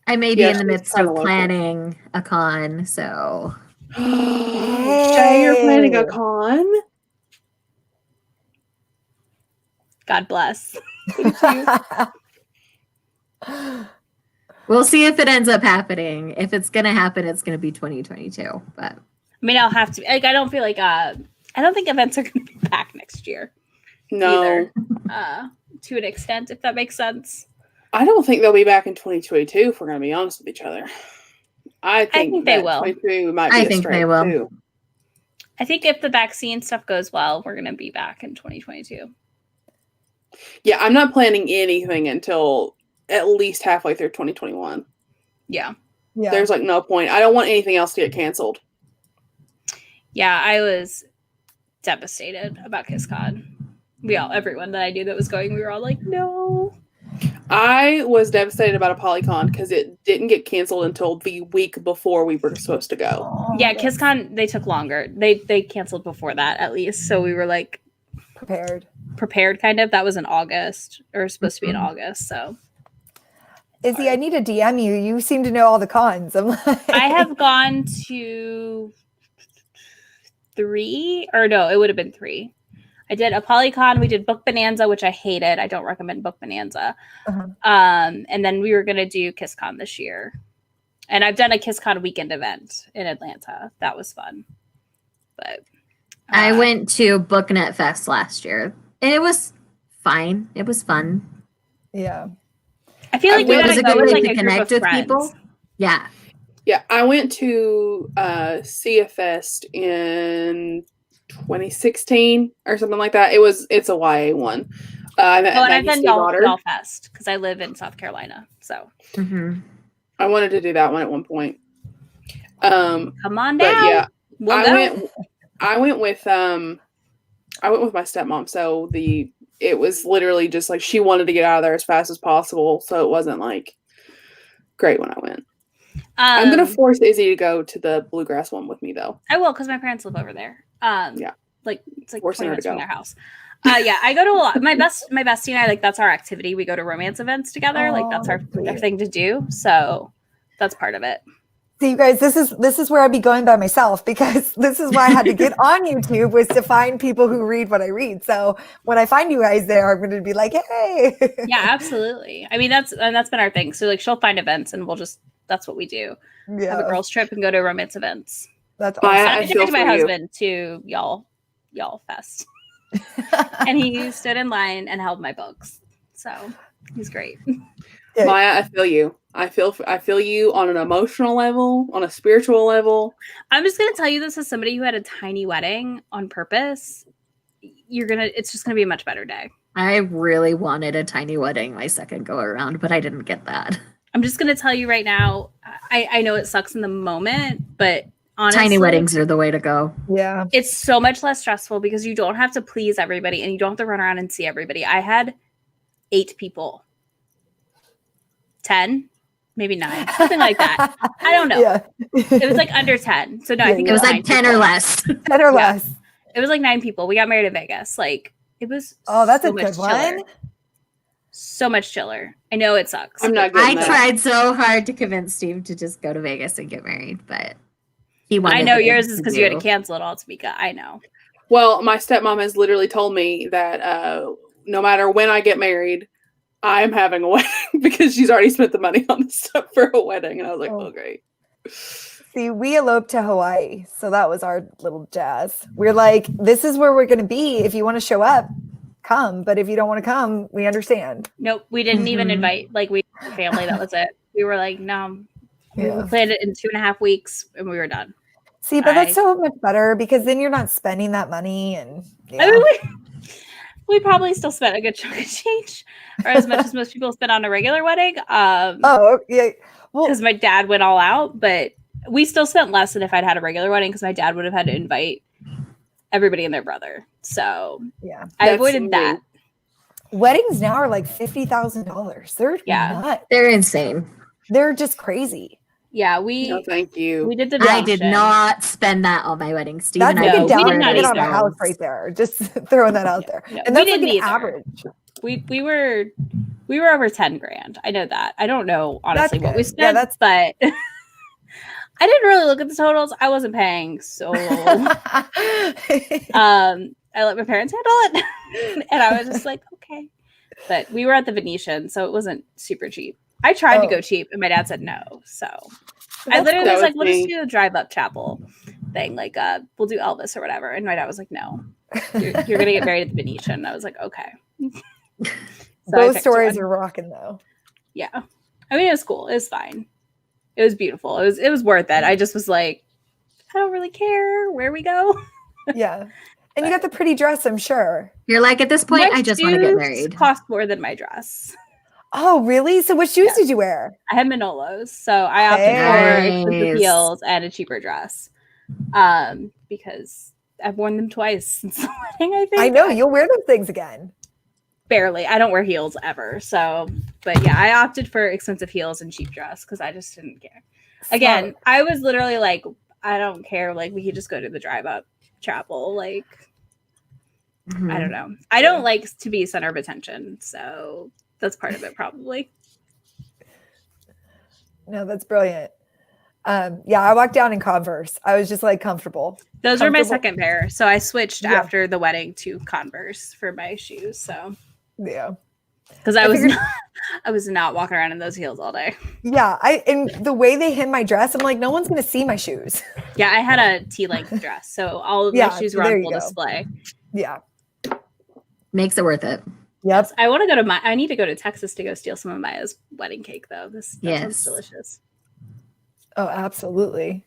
I may be Yeah, in the she's midst kinda of local. planning a con, so Shay, you're planning a Hey. con? God bless. we'll see if it ends up happening. If it's gonna happen, it's gonna be 2022. But I mean, I'll have to. Like, I don't feel like. I don't think events are going to be back next year. No, Either. To an extent, if that makes sense. I don't think they'll be back in 2022. If we're going to be honest with each other, I think they that will. 22 might be I a think stretch, they will. too. I think if the vaccine stuff goes well, we're going to be back in 2022. Yeah, I'm not planning anything until at least halfway through 2021. Yeah. Yeah. There's like no point. I don't want anything else to get canceled. Yeah, I was devastated about KissCon. Everyone that I knew that was going, we were all like, no. I was devastated about a Polycon because it didn't get canceled until the week before we were supposed to go. Oh, Yeah, that's KissCon, they took longer. They canceled before that at least. So we were like prepared. prepared kind of. That was in August or supposed to be in August. So Izzy, I need to DM you. You seem to know all the cons. I'm like, I have gone to 3, or no, it would have been 3. I did a Polycon. We did Book Bonanza, which I hated. I don't recommend Book Bonanza. Uh-huh. And then we were going to do KissCon this year. And I've done a KissCon weekend event in Atlanta. That was fun. But I went to BookNet Fest last year, and it was fine. It was fun. yeah. I feel like It you was gotta a go good with way like to a group connect of with friends. people. Yeah, Yeah, I went to CFest in 2016 or something like that. It's a YA one. I met Oh, and I've Maggie done Y'all Stiefvater. Fest because I live in South Carolina. So hmm I wanted to do that one at one point. come on But down. yeah, We'll go. I went with my stepmom. So the it was literally just like she wanted to get out of there as fast as possible. So it wasn't like great when I went. I'm gonna force Izzy to go to the bluegrass one with me though. I will because my parents live over there. Yeah. Like it's like Forcing 20 her minutes to from go. their house. Yeah, I go to a lot. My bestie and I, like, that's our activity. We go to romance events together. Like that's our sweet. thing to do. So that's part of it. See, you guys, this is where I'd be going by myself, because this is why I had to get on YouTube, was to find people who read what I read. So when I find you guys there, I'm going to be like, hey. Yeah, absolutely. I mean, that's been our thing. So like she'll find events and that's what we do. Have a Yeah, girls trip and go to romance events. that's Maya, awesome. I I feel took my for you. husband to y'all fest. And he stood in line and held my books. So he's great. Yeah. Maya, I feel you. I feel you on an emotional level, on a spiritual level. I'm just gonna tell you this as somebody who had a tiny wedding on purpose. It's just gonna be a much better day. I really wanted a tiny wedding my second go around, but I didn't get that. I'm just gonna tell you right now. I know it sucks in the moment, but honestly, Tiny weddings are the way to go. Yeah. it's so much less stressful because you don't have to please everybody and you don't have to run around and see everybody. I had 8 people, 10, maybe 9, something like that. I don't know. Yeah. It was like under 10. So no, I Yeah, think It was 9 like 10 people. or less. 10 or less. It was like 9 people. We got married in Vegas. Like it was. Oh, that's so a much good chiller. one. So much chiller. I know it sucks. I'm not I getting that. tried so hard to convince Steve to just go to Vegas and get married, but he wanted I know the yours things is to because you had to do. cancel it all, Tamika. I know. Well, my stepmom has literally told me that no matter when I get married, I'm having a wedding because she's already spent the money on the stuff for a wedding. And I was like, oh great. See, we eloped to Hawaii, so that was our little jazz. We're like, this is where we're going to be. If you want to show up, come. But if you don't want to come, we understand. Nope, we didn't even Mhm. invite. Like we had family. That was it. We were like, no. Yeah. We planned it in 2.5 weeks, and we were done. See, but that's so much better, because then you're not spending that money. And yeah. I mean, we probably still spent a good chunk of change, or as much as most people spend on a regular wedding. Oh, yeah. Well, Because my dad went all out, but we still spent less than if I'd had a regular wedding, because my dad would have had to invite everybody and their brother. So yeah. I That's avoided that. Weddings now are like $50,000. They're Yeah. nuts. They're insane. They're just crazy. Yeah, No, we thank you. did the I did Venetian. not spend that on my wedding. Steve That's and like I No, a we down did not payment on a either. house right there. Just throwing that out there. No, And we that's like didn't an either. average. We were over 10 grand. I know that. I don't know honestly what we good. Yeah, spent, but I didn't really look at the totals. I wasn't paying, so I let my parents handle it, and I was just like, okay. But we were at the Venetian, so it wasn't super cheap. I tried to Oh. go cheap, and my dad said no. So I That's literally cool. was like, That we'll was just me. do a drive-up chapel thing, like we'll do Elvis or whatever. And my dad was like, no, you're gonna get married at the Venetian. I was like, okay. So I Those picked stories one. are rocking though. Yeah. I mean, it was cool. It was fine. It was beautiful. It was worth it. I just was like, I don't really care where we go. Yeah. And you got the pretty dress, I'm sure. You're like, at this point, My I just want to get shoes married. cost more than my dress. Oh, really? So what shoes Yes. did you wear? I had Manolos, so I opted for expensive Nice. heels and a cheaper dress. Because I've worn them twice since the wedding, I think. I know you'll wear those things again. Barely. I don't wear heels ever. So, but yeah, I opted for expensive heels and cheap dress because I just didn't care. Again, Smart. I was literally like, I don't care. Like, we could just go to the drive up chapel. Like, Mhm. I don't know. I don't like to be center of attention. So that's part of it, probably. No, that's brilliant. Yeah, I walked down in Converse. I was just like comfortable. Those are my Comfortable. second pair. So I switched Yeah. after the wedding to Converse for my shoes. So, Yeah. because I was figured- not, I was not walking around in those heels all day. Yeah. And the way they hem my dress, I'm like, no one's gonna see my shoes. Yeah, I had a T-length dress. So all of Yeah, my shoes were there on you full go. display. Yeah. Makes it worth it. Yep. I want to go to I need to go to Texas to go steal some of Maya's wedding cake, though. That sounds Yes. delicious. Oh, absolutely.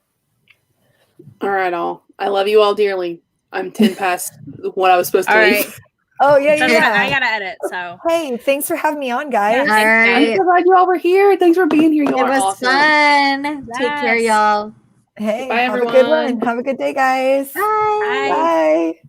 All right, all. I love you all dearly. I'm 10 past what I was supposed to All leave. right. Oh, yeah, So yeah. I gotta edit. So Hey, thanks for having me on, guys. Yeah. All Thanks, I'm right. so glad you all were here. Thanks for being here. You It are was awesome. fun. Take care, Yes. y'all. Hey, Bye, have a good everyone. one. Have a good day, guys. Bye. Bye. Bye.